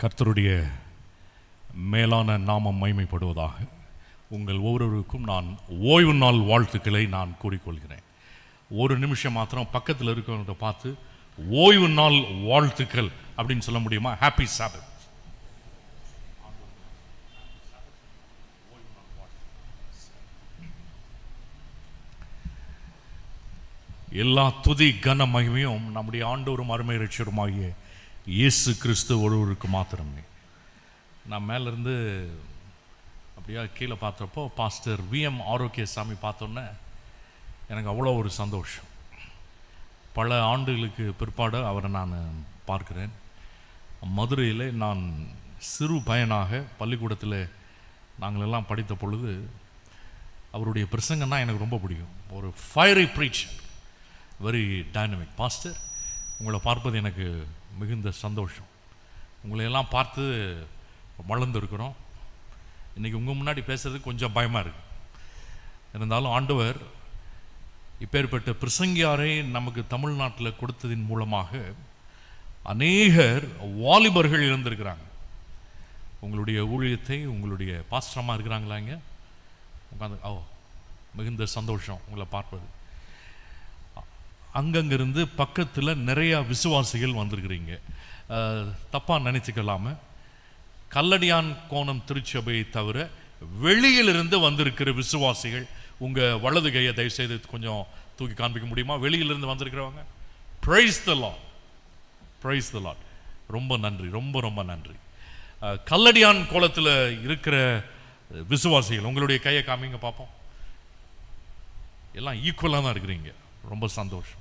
கர்த்தருடைய மேலான நாமம் மகிமைப்படுவதாக. உங்கள் ஒவ்வொருவருக்கும் நான் ஓய்வு நாள் வாழ்த்துக்களை நான் கூறிக்கொள்கிறேன். ஒரு நிமிஷம் மாத்திரம் பக்கத்தில் இருக்கிறவங்க பார்த்து ஓய்வு நாள் வாழ்த்துக்கள் அப்படின்னு சொல்ல முடியுமா? ஹாப்பி சாபத். எல்லா துதி கன மகிமையும் நம்முடைய ஆண்டவரும் அருமை ரட்சகருமாகிய இயேசு கிறிஸ்து ஒருவருக்கு மாத்திரமே. நான் மேலேருந்து அப்படியா கீழே பார்த்தப்போ பாஸ்டர் VM ஆரோக்கியசாமி பார்த்தோன்னே எனக்கு அவ்வளோ ஒரு சந்தோஷம். பல ஆண்டுகளுக்கு பிற்பாடு அவரை நான் பார்க்கிறேன். மதுரையில் நான் சிறு பையனாக பள்ளிக்கூடத்தில் நாங்களெல்லாம் படித்த பொழுது அவருடைய பிரசங்கன்னா எனக்கு ரொம்ப பிடிக்கும். ஒரு fiery preacher, very dynamic. Pastor, உங்களை பார்ப்பது எனக்கு மிகுந்த சந்தோஷம். உங்களையெல்லாம் பார்த்து வளர்ந்துருக்கிறோம். இன்றைக்கி உங்கள் முன்னாடி பேசுகிறதுக்கு கொஞ்சம் பயமாக இருக்குது. இருந்தாலும் ஆண்டவர் இப்பேற்பட்ட பிரசங்கியாரை நமக்கு தமிழ்நாட்டில் கொடுத்ததின் மூலமாக அநேகர் வாலிபர்கள் இருந்திருக்கிறாங்க. உங்களுடைய ஊழியத்தை உங்களுடைய பாஸ்டரமாக இருக்கிறாங்களா இங்கே உட்காந்து? மிகுந்த சந்தோஷம் உங்களை பார்ப்பது. அங்கங்கிருந்து பக்கத்தில் நிறையா விசுவாசிகள் வந்திருக்கிறீங்க. தப்பாக நினச்சிக்கலாமல், கல்லடியான் கோணம் திருச்சபையை தவிர வெளியிலிருந்து வந்திருக்கிற விசுவாசிகள் உங்கள் வலது கையை தயவுசெய்து கொஞ்சம் தூக்கி காண்பிக்க முடியுமா? வெளியிலிருந்து வந்திருக்கிறவங்க. Praise the Lord, praise the Lord. ரொம்ப நன்றி, ரொம்ப ரொம்ப நன்றி. கல்லடியான் கோலத்தில் இருக்கிற விசுவாசிகள் உங்களுடைய கையை காமிங்க பார்ப்போம். எல்லாம் ஈக்குவலாக தான் இருக்கிறீங்க. ரொம்ப சந்தோஷம்.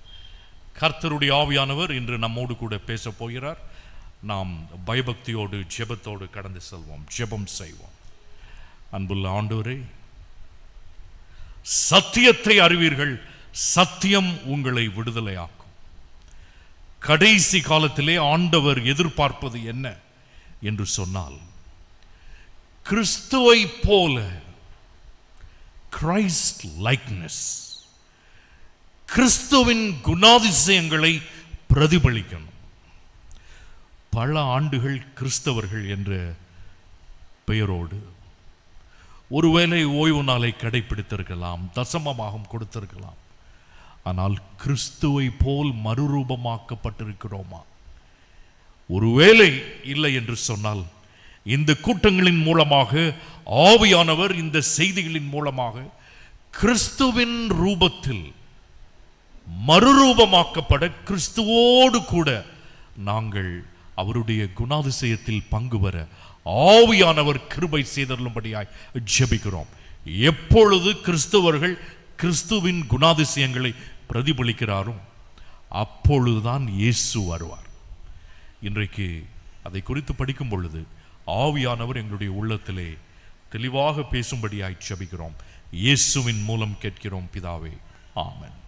கர்த்தருடைய ஆவியானவர் இன்று நம்மோடு கூட பேச போகிறார். நாம் பயபக்தியோடு ஜெபத்தோடு கடந்து செல்வோம், ஜெபம் செய்வோம். அன்புள்ள ஆண்டவரே, சத்தியத்தை அறிவீர்கள், சத்தியம் உங்களை விடுதலையாக்கும். கடைசி காலத்திலே ஆண்டவர் எதிர்பார்ப்பது என்ன என்று சொன்னால், கிறிஸ்துவை போல கிரைஸ்ட் லைக்னஸ், கிறிஸ்துவின் குணாதிசயங்களை பிரதிபலிக்கணும். பல ஆண்டுகள் கிறிஸ்தவர்கள் என்ற பெயரோடு ஒருவேளை ஓய்வு நாளை கடைபிடித்திருக்கலாம், தசமமாகவும் கொடுத்திருக்கலாம். ஆனால் கிறிஸ்துவை போல் மறுரூபமாக்கப்பட்டிருக்கிறோமா? ஒருவேளை இல்லை என்று சொன்னால், இந்த கூட்டங்களின் மூலமாக ஆவியானவர் இந்த செய்திகளின் மூலமாக கிறிஸ்துவின் ரூபத்தில் மறுரூபமாக்கப்பட கிறிஸ்துவோடு கூட நாங்கள் அவருடைய குணாதிசயத்தில் பங்கு பெற ஆவியானவர் கிருபை செய்தருளும்படியாய் ஜெபிக்கிறோம். எப்பொழுது கிறிஸ்தவர்கள் கிறிஸ்துவின் குணாதிசயங்களை பிரதிபலிக்கிறாரோ அப்பொழுதுதான் இயேசு வருவார். இன்றைக்கு அதை குறித்து படிக்கும் பொழுது ஆவியானவர் எங்களுடைய உள்ளத்திலே தெளிவாக பேசும்படியாய் ஜெபிக்கிறோம். இயேசுவின் மூலம் கேட்கிறோம் பிதாவே, ஆமென்.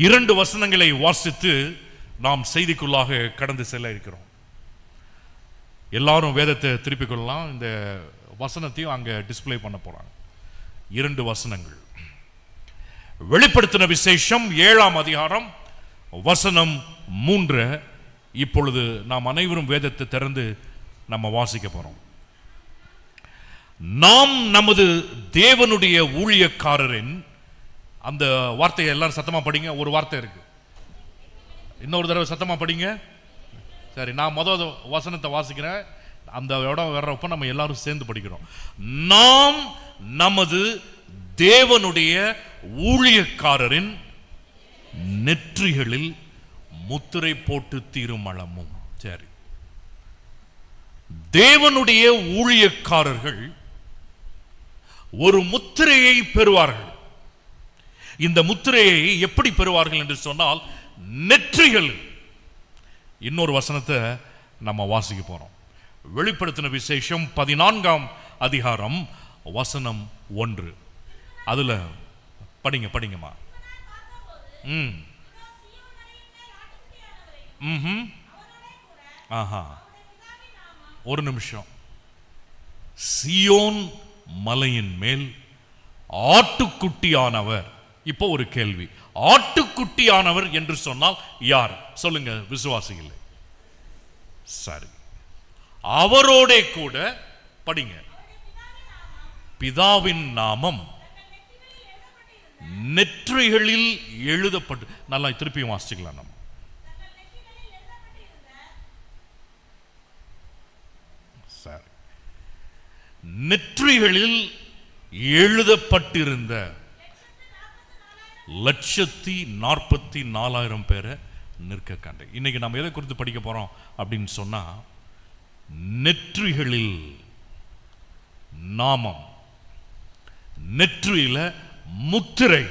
2 வசனங்களை வாசித்து நாம் செய்திக்குள்ளாக கடந்து செல்ல இருக்கிறோம். எல்லாரும் வேதத்தை திருப்பிக் கொள்ளலாம். இந்த வசனத்தையும் அங்கே டிஸ்பிளே பண்ண போறாங்க. 2 வசனங்கள். வெளிப்படுத்தின விசேஷம் 7ஆம் அதிகாரம் வசனம் 3. இப்பொழுது நாம் அனைவரும் வேதத்தை திறந்து நம்ம வாசிக்க போறோம். நாம் நமது தேவனுடைய ஊழியக்காரரின், அந்த வார்த்தையை எல்லாரும் சத்தமா படிங்க. ஒரு வார்த்தை இருக்கு, இன்னொரு தடவை சத்தமா படிங்க. சரி, நான் முதல் வசனத்தை வாசிக்கிறேன். அந்த இடம் வர்றப்ப நம்ம எல்லாரும் சேர்ந்து படிக்கிறோம். நாம் நமது தேவனுடைய ஊழியக்காரரின் நெற்றிகளில் முத்திரை போட்டு தீருமளமும். சரி, தேவனுடைய ஊழியக்காரர்கள் ஒரு முத்திரையை பெறுவார்கள். இந்த முத்திரையை எப்படி பெறுவார்கள் என்று சொன்னால், நெற்றிகள். இன்னொரு வசனத்தை நம்ம வாசிக்க போறோம். வெளிப்படுத்தின விசேஷம் 14ஆம் அதிகாரம் வசனம் 1. அதுல படிங்கம்மா. ஒரு நிமிஷம். சீயோன் மலையின் மேல் ஆட்டுக்குட்டியானவர். இப்போ ஒரு கேள்வி, ஆட்டுக்குட்டியானவர் என்று சொன்னால் யார்? சொல்லுங்க விசுவாசிகளே. சரி, அவரோடே கூட படிங்க, பிதாவின் நாமம் நெற்றிகளில் எழுதப்பட்டு. நல்லா திருப்பியும் வாசிக்கலாம். நம்ம சரி, நெற்றிகளில் எழுதப்பட்டிருந்த 1,44,000 பேரை நிற்க கண்டேன். இன்னைக்கு நம்ம எதை குறித்து படிக்க போறோம் அப்படின்னு சொன்னா, நெற்றிகளில் நாமம், நெற்றியில முத்திரை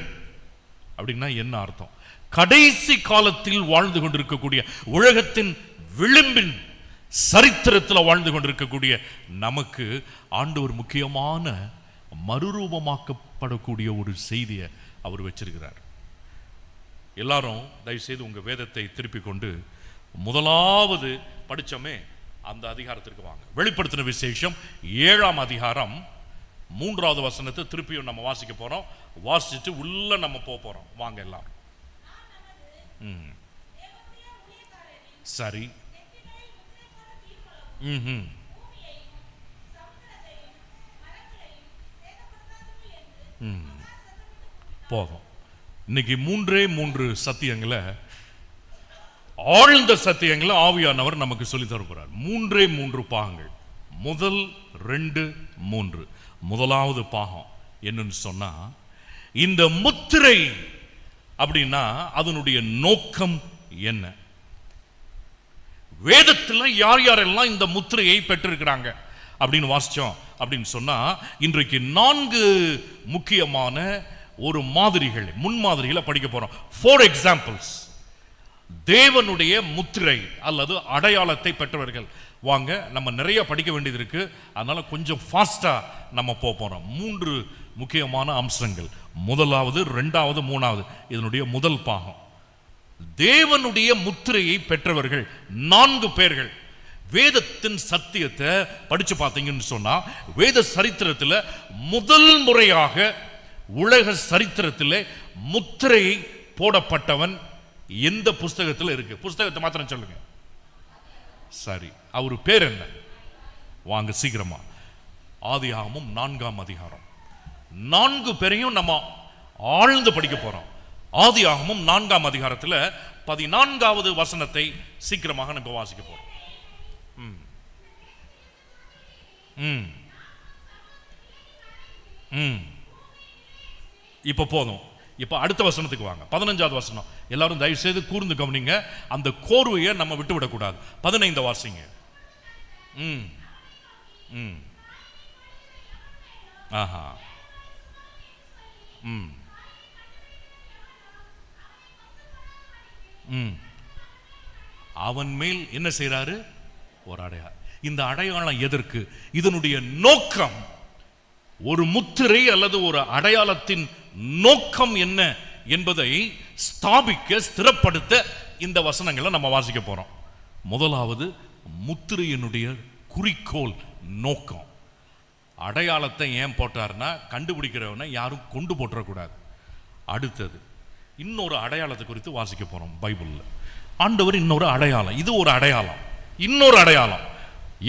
அப்படின்னா என்ன அர்த்தம்? கடைசி காலத்தில் வாழ்ந்து கொண்டிருக்கக்கூடிய, உலகத்தின் விளிம்பின் சரித்திரத்தில் வாழ்ந்து கொண்டிருக்கக்கூடிய நமக்கு ஆண்டவர் முக்கியமான மறுரூபமாக்கப்படக்கூடிய ஒரு செய்தியை அவர் வச்சிருக்கிறார். எல்லாரும் தயவு செய்து உங்க வேதத்தை திருப்பிக் கொண்டு முதலாவது படிச்சோமே அந்த அதிகாரத்திற்கு வாங்க. வெளிப்படுத்தின விசேஷம் 7ஆம் அதிகாரம் 3வது வசனத்தை திருப்பியும் நம்ம வாசிக்க போறோம். வாசிச்சுட்டு உள்ள நம்ம போறோம். வாங்க எல்லாரும். சரி. போதும். இன்னைக்கு 3 சத்தியங்களை, ஆழ்ந்த சத்தியங்களை ஆவியானவர் நமக்கு சொல்லி தர போறார். 3 பாகங்கள். முதல் 2, 3. முதலாவது பாகம் என்னன்னு சொன்னா, இந்த முத்திரை அப்படின்னா அதனுடைய நோக்கம் என்ன? வேதத்தில் யார் யாரெல்லாம் இந்த முத்திரையை பெற்றிருக்கிறாங்க அப்படின்னு வாசிச்சோம் அப்படின்னு சொன்னா, இன்றைக்கு 4 முக்கியமான ஒரு மாதிரிகள், முன்மாதிரிகளை படிக்க போறோம். 4 எக்ஸாம்பிள்ஸ். தேவனுடைய முத்திரை அல்லது அடையாளத்தை பெற்றவர்கள். வாங்க, நம்ம நிறைய படிக்க வேண்டியது இருக்கு, அதனால கொஞ்சம் ஃபாஸ்டா நம்ம போறோம். 3 முக்கியமான அம்சங்கள். முதலாவது, 2வது, 3வது. இதனுடைய முதல் பாகம். தேவனுடைய முத்திரையை பெற்றவர்கள் 4 பேர்கள். வேதத்தின் சத்தியத்தை படிச்சு பார்த்தீங்கன்னு சொன்னா, வேத சரித்திரத்தில் முதல் முறையாக உலக சரித்திரத்தில் முத்திரை போடப்பட்டவன் எந்த புஸ்தகத்தில் இருக்கு? புஸ்தகத்தை மாத்திரம் சொல்லுங்க. சரி, அவர் பேர் என்ன? வாங்க சீக்கிரமா. ஆதியாகமம் 4ஆம் அதிகாரம். 4 பேரையும் நம்ம ஆழ்ந்து படிக்க போறோம். ஆதியாகமம் 4ஆம் அதிகாரத்தில் 14வது வசனத்தை சீக்கிரமாக நம்ம வாசிக்க போறோம். இப்ப போதும். இப்ப அடுத்த வசனத்துக்கு வாங்க. 15வது வசனம். எல்லாரும் தயவு செய்து கூர்ந்து கவனிங்க. அந்த கோர்வையை நம்ம விட்டு விடக்கூடாது. 15 வாசிங்க. ஆஹா. அவன் மேல் என்ன செய்யறாரு? ஒரு அடையாளம். இந்த அடையாளம் எதற்கு? இதனுடைய நோக்கம், ஒரு முத்திரை அல்லது ஒரு அடையாளத்தின் நோக்கம் என்ன என்பதை ஸ்தாபிக்க, ஸ்திரப்படுத்த இந்த வசனங்களை நம்ம வாசிக்க போறோம். முதலாவது, முத்திரையினுடைய குறிக்கோள், நோக்கம். அடையாளத்தை ஏன் போட்டார்னா, கண்டுபிடிக்கிறவனை யாரும் கொண்டு போட்டுறக்கூடாது. அடுத்தது, இன்னொரு அடையாளத்தை குறித்து வாசிக்க போறோம். பைபிள்ல ஆண்டவர் இன்னொரு அடையாளம், இது ஒரு அடையாளம், இன்னொரு அடையாளம்.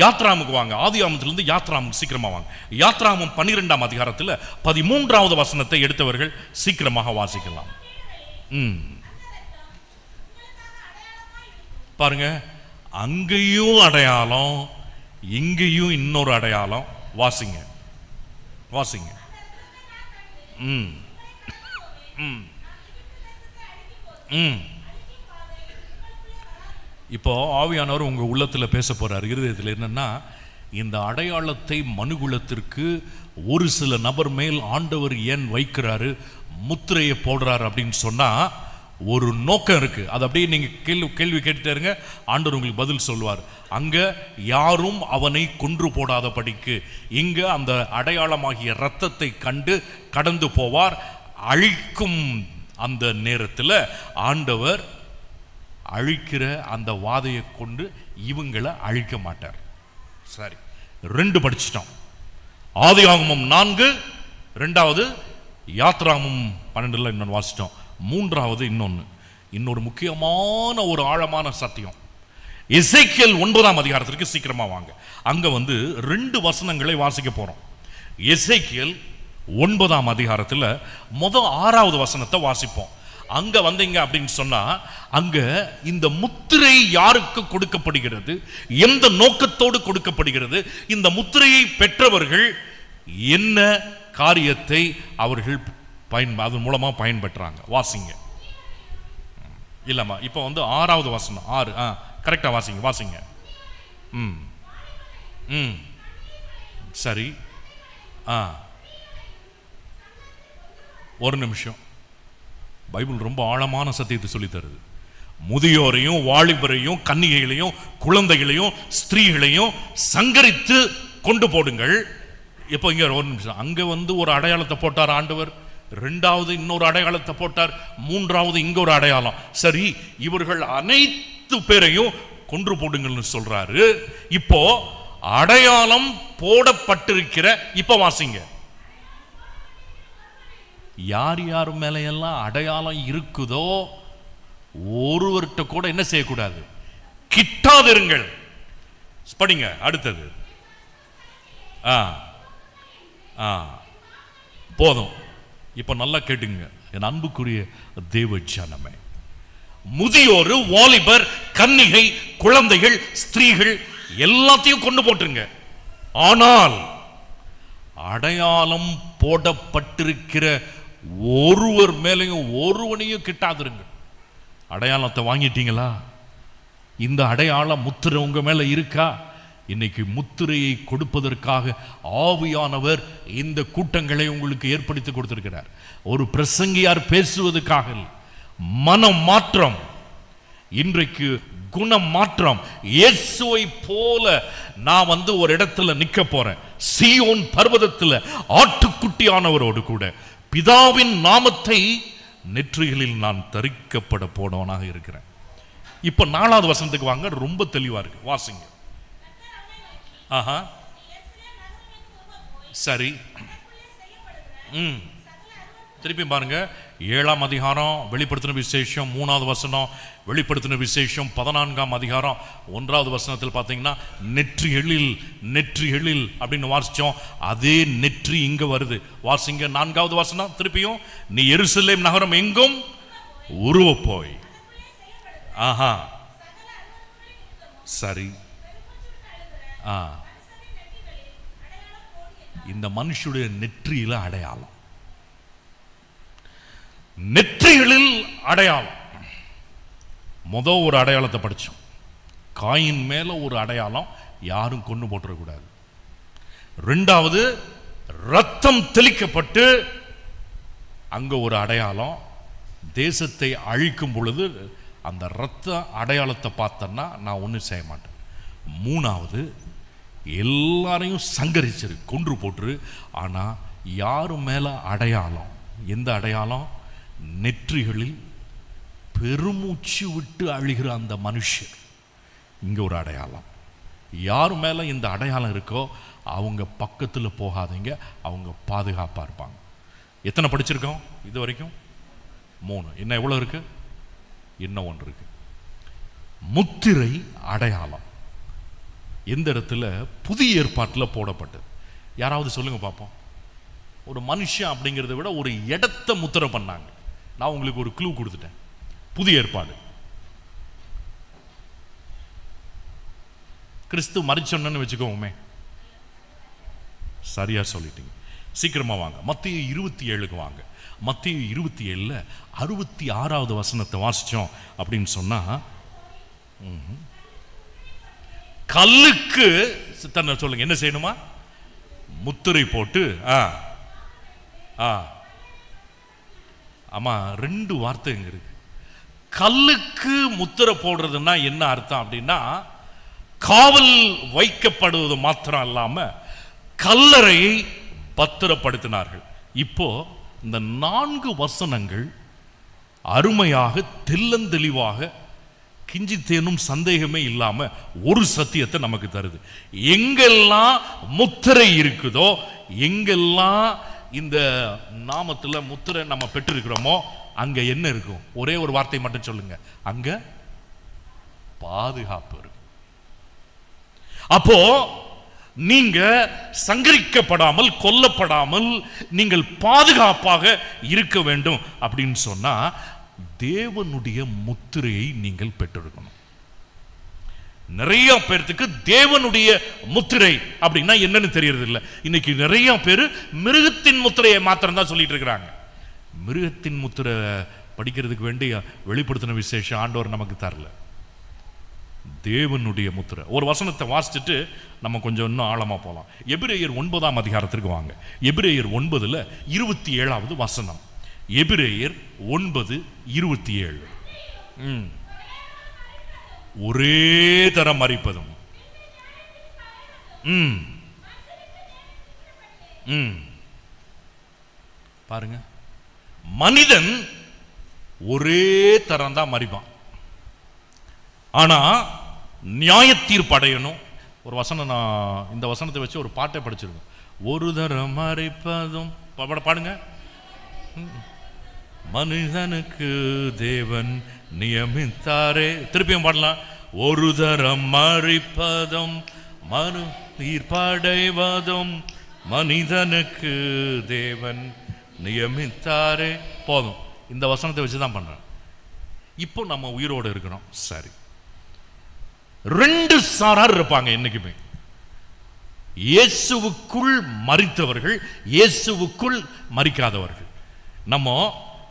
யாத்ராமுக்கு வாங்க. ஆதியாகமத்திலிருந்து யாத்ராமுக்கு சீக்கிரமா வாங்க. யாத்ராமம் 12ஆம் அதிகாரத்தில் 13வது வசனத்தை எடுத்தவர்கள் சீக்கிரமாக வாசிக்கலாம். பாருங்க, அங்கேயும் அடையாளம், இங்கேயும் இன்னொரு அடையாளம். வாசிங்க வாசிங்க. இப்போ ஆவியானவர் உங்க உள்ளத்தில் பேச போறார், இருதயத்தில். என்னன்னா, இந்த அடையாளத்தை மனுகுலத்திற்கு ஒரு சில நபர் மேல் ஆண்டவர் ஏன் வைக்கிறாரு, முத்திரையை போடுறாரு அப்படின்னு சொன்னா, ஒரு நோக்கம் இருக்கு. அது அப்படியே நீங்க கேள்வி கேட்டுட்டே இருங்க, ஆண்டவர் உங்களுக்கு பதில் சொல்வார். அங்க யாரும் அவனை கொன்று போடாத படிக்கு, இங்க அந்த அடையாளமாகிய இரத்தத்தை கண்டு கடந்து போவார். அழிக்கும் அந்த நேரத்தில் ஆண்டவர் அழிக்கிற அந்த வாதையை கொண்டு இவங்களை அழிக்க மாட்டார். சரி, 2 படிச்சிட்டோம். ஆதியாகமம் 4, 2வது யாத்ராகமம் 12ல் இன்னொன்று வாசிட்டோம். 3வது இன்னொரு முக்கியமான ஒரு ஆழமான சத்தியம். எசேக்கியேல் 9ஆம் அதிகாரத்திற்கு சீக்கிரமா வாங்க. அங்க 2 வசனங்களை வாசிக்க போறோம். எசேக்கியேல் 9ஆம் அதிகாரத்துல 6வது வசனத்தை வாசிப்போம். அங்க வந்தீங்க அப்படின்னு சொன்னா, அங்க இந்த முத்திரை யாருக்கு கொடுக்கப்படுகிறது, எந்த நோக்கத்தோடு கொடுக்கப்படுகிறது, இந்த முத்திரையை பெற்றவர்கள் என்ன காரியத்தை அவர்கள் அதன் மூலமா பயன்பெற்றாங்க. வாசிங்க. இல்லம்மா, இப்போ 6வது வசனம் 6 கரெக்டா வாசிங்க. சரி. ஒரு நிமிஷம். பைபிள் ரொம்ப ஆழமான சத்தியத்தை சொல்லி தருது. முதியோரையும் வாலிபரையும் கன்னிகைகளையும் குழந்தைகளையும் ஸ்திரீகளையும் சங்கரித்து கொண்டு போடுங்கள். இப்போ இங்க ஒரு நிமிஷம். அங்க ஒரு அடையாளத்தை போட்டார் ஆண்டவர், 2வது இன்னொரு அடையாளத்தை போட்டார், 3வது இங்க ஒரு அடையாளம். சரி, இவர்கள் அனைத்து பேரையும் கொன்று போடுங்கள்னு சொல்றாரு. இப்போ அடையாளம் போடப்பட்டிருக்கிற, இப்ப வாசிங்க, யார் யார் மேல எல்லாம் அடையாளம் இருக்குதோ ஒருவர்கிட்ட கூட என்ன செய்யக்கூடாது, கிட்டாதிருங்கள். படிங்க அடுத்தது. போதும். இப்ப நல்லா கேட்டுங்க என் அன்புக்குரிய தேவ ஜனமே. முதியோர், வாலிபர், கன்னிகை, குழந்தைகள், ஸ்திரீகள் எல்லாத்தையும் கொண்டு போட்டுருங்க. ஆனால் அடையாளம் போடப்பட்டிருக்கிற ஒருவர் மேலையும் ஒருவனையும் கிட்டாதிருங்க. அடையாளத்தை வாங்கிட்டீங்களா? இந்த அடையாளம் முத்திரை உங்க மேல இருக்கா? இன்னைக்கு முத்திரையை கொடுப்பதற்காக ஆவியானவர் இந்த கூட்டங்களை உங்களுக்கு ஏற்படுத்தி கொடுத்திருக்கிறார். ஒரு பிரசங்கியார் பேசுவதற்காக மனம் மாற்றம், இன்றைக்கு குணம் மாற்றம். இயேசுவை போல நான் ஒரு இடத்துல நிக்க போறேன், சீயோன் பர்வதத்தில் ஆட்டுக்குட்டியானவரோடு கூட. பிதாவின் நாமத்தை நெற்றிகளில் நான் தரிக்கப்பட போனவனாக இருக்கிறேன். இப்ப 4வது வசனத்துக்கு வாங்க, ரொம்ப தெளிவா இருக்கு, வாசிங்க. சரி. திருப்பி பாருங்க. 7ஆம் அதிகாரம் வெளிப்படுத்தின விசேஷம் 3வது வசனம், வெளிப்படுத்தின விசேஷம் 14ஆம் அதிகாரம் 1வது வசனத்தில் பார்த்தீங்கன்னா நெற்றிகளில் அப்படின்னு வாசிச்சோம். அதே நெற்றி இங்க வருது. வாசிங்க 4வது வசனம் திருப்பியும். நீ எருசலேம் நகரம் எங்கும் உருவ போய். சரி. இந்த மனுஷுடைய நெற்றியில அடையாளம், நெற்றிகளில் அடையாளம். ஒரு அடையாளத்தை படிச்சோம். காயின் மேல ஒரு அடையாளம், யாரும் கொண்டு போட்டுறக்கூடாது. 2வது ரத்தம் தெளிக்கப்பட்டு அங்க ஒரு அடையாளம். தேசத்தை அழிக்கும் பொழுது அந்த ரத்த அடையாளத்தை பார்த்தன்னா நான் ஒன்றும் செய்ய மாட்டேன். 3வது எல்லாரையும் சங்கரிச்சிரு, கொன்று போட்டுரு. ஆனா யாரு மேல அடையாளம்? எந்த அடையாளம்? நெற்றிகளில் பெருமூச்சு விட்டு அழுகிற அந்த மனுஷர், இங்க ஒரு அடையாளம். யாரு மேல இந்த அடையாளம் இருக்கோ அவங்க பக்கத்துல போகாதீங்க, அவங்க பாதுகாப்பா இருப்பாங்க. எத்தனை படிச்சிருக்கோம் இது வரைக்கும்? 3. இன்னும் எவ்வளவு இருக்கு? இன்னும் 1 இருக்கு. முத்திரை அடையாளம் எந்த இடத்துல? புதிய ஏற்பாட்டில் போடப்பட்டது. யாராவது சொல்லுங்க பார்ப்போம். ஒரு மனுஷன் அப்படிங்கிறத விட ஒரு இடத்தை முத்திரை பண்ணாங்க. நான் உங்களுக்கு ஒரு க்ளூ கொடுத்துட்டேன். புதிய ஏற்பாடு. கிறிஸ்து மரிச்சொன்னு வச்சுக்கோமே. சரியா சொல்லிட்டீங்க. சீக்கிரமா வாங்க, மத்தேயு 27க்கு வாங்க. மத்தேயு 27ல 66வது வசனத்தை வாசிச்சோம் அப்படின்னு சொன்னா, கல்லுக்கு சொல்லுங்க என்ன செய்யணுமா? முத்திரை போட்டு. ஆமா, 2 வார்த்தை இங்க இருக்கு. கல்லுக்கு முத்திரை போடுறதுன்னா என்ன அர்த்தம் அப்படின்னா, காவல் வைக்கப்படுவது மாத்திரம் இல்லாம கல்லறையை பத்திரப்படுத்தினார்கள். இப்போ இந்த 4 வசனங்கள் அருமையாக தெள்ளந்தெளிவாக கிஞ்சித்தேனும் சந்தேகமே இல்லாம ஒரு சத்தியத்தை நமக்கு தருது. எங்கெல்லாம் முத்திரை இருக்குதோ, எங்கெல்லாம் இந்த நாமத்துல முத்திரை நம்ம பெற்றிருக்கிறோமோ அங்க என்ன இருக்கும்? ஒரே ஒரு வார்த்தை மட்டும் சொல்லுங்க, அங்க பாதுகாப்பு இருக்கு. அப்போ நீங்க சங்கரிக்கப்படாமல், கொல்லப்படாமல் நீங்கள் பாதுகாப்பாக இருக்க வேண்டும் அப்படின்னு சொன்னா தேவனுடைய முத்திரையை நீங்கள் பெற்றெடுக்கணும். நிறைய பேருக்கு தேவனுடைய முத்திரை அப்படின்னா என்னன்னு தெரியறது இல்லை. இன்னைக்கு நிறைய பேர் மிருகத்தின் முத்திரையை மாத்திரம் தான் சொல்லிட்டு இருக்கிறாங்க. மிருகத்தின் முத்திரை படிக்கிறதுக்கு வேண்டி வெளிப்படுத்தின விசேஷம் ஆண்டவர் நமக்கு தரல. தேவனுடைய முத்திரை. ஒரு வசனத்தை வாசிச்சுட்டு நம்ம கொஞ்சம் இன்னும் ஆழமா போலாம். எபிரேயர் 9ஆம் அதிகாரத்திற்கு வாங்க. எபிரேயர் 9:27 வசனம். எபிரேயர் 9:27. ஒரே தரம் மரிப்பதும் பாருங்க, மனிதன் ஒரே தரம் தான் மரிப்பான். ஆனா நியாய தீர்ப்பு அடையணும். ஒரு வசனம், நான் இந்த வசனத்தை வச்சு ஒரு பாட்டை படிச்சிருக்கேன். ஒரு தரம் மரிப்பதும் பாடுங்க. மனிதனுக்கு தேவன் நியமித்தாரே. திருப்பியும் பாடலாம். ஒரு தரம் மரிப்பதும் மறு தீர்ப்படைவதும் மனிதனுக்கு தேவன் நியமித்தாரே. போதும், இந்த வசனத்தை வச்சுதான் பண்றேன். இப்போ நம்ம உயிரோடு இருக்கிறோம். சரி, ரெண்டு சாரார் இருப்பாங்க என்னைக்குமே. இயேசுவுக்குள் மரித்தவர்கள், இயேசுவுக்குள் மரிக்காதவர்கள். நம்ம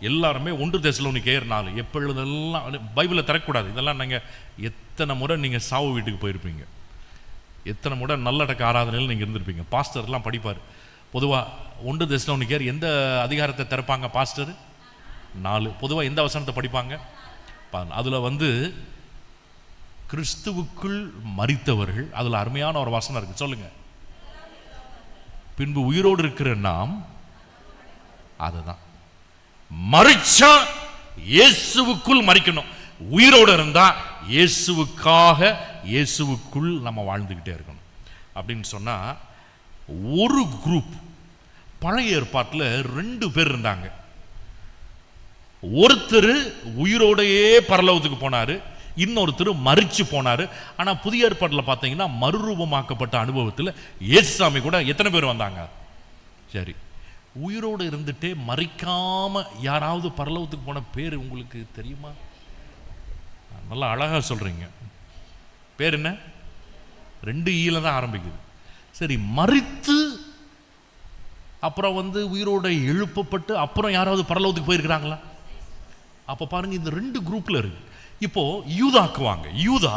எல்லாருமே 1 தெசலோனிக்கேயர் 4 எப்பொழுதெல்லாம் பைபிளை தரக்கூடாது. இதெல்லாம் நீங்கள் எத்தனை முறை நீங்கள் சாவு வீட்டுக்கு போயிருப்பீங்க, எத்தனை முறை நல்லடக்க ஆராதனையில் நீங்கள் இருந்திருப்பீங்க. பாஸ்டர்லாம் படிப்பார். பொதுவாக 1 தெசலோனிக்கேயர் எந்த அதிகாரத்தை திறப்பாங்க பாஸ்டர்? 4. பொதுவாக எந்த வசனத்தை படிப்பாங்க? அதில் கிறிஸ்துவுக்குள் மரித்தவர்கள், அதில் அருமையான ஒரு வசனம் இருக்கு. சொல்லுங்க. பின்பு உயிரோடு இருக்கிற நாம், அதுதான் மரிச்சா இயேசுவுக்குள் மரிக்கணும். உயிரோடு இருந்தா இயேசுவுக்காக, இயேசுவுக்குள் நம்ம வாழ்ந்துகிட்டே இருக்கணும். அப்படின்னு சொன்னா ஒரு குரூப், பழைய ஏற்பாட்டில் 2 பேர் இருந்தாங்க. ஒருத்தர் உயிரோடையே பரலோகத்துக்கு போனாரு, இன்னொருத்தர் மரிச்சு போனாரு. ஆனா புதிய ஏற்பாட்டில் பார்த்தீங்கன்னா மறுரூபமாக்கப்பட்ட அனுபவத்தில் இயேசுசாமி கூட எத்தனை பேர் வந்தாங்க? சரி, உயிரோடு இருந்துட்டே மறிக்காம யாராவது பரலோகத்துக்கு போன பேர் உங்களுக்கு தெரியுமா? நல்லா அழகா சொல்றீங்க. பேர் என்ன? 2 ஈல தான் ஆரம்பிக்குது. சரி, மரித்து அப்புறம் உயிரோட எழுப்பப்பட்டு அப்புறம் யாராவது பரலோகத்துக்கு போயிருக்கிறாங்களா? அப்ப பாருங்க, இந்த 2 குரூப்ல இருக்கு. இப்போ யூதாக்குவாங்க. யூதா,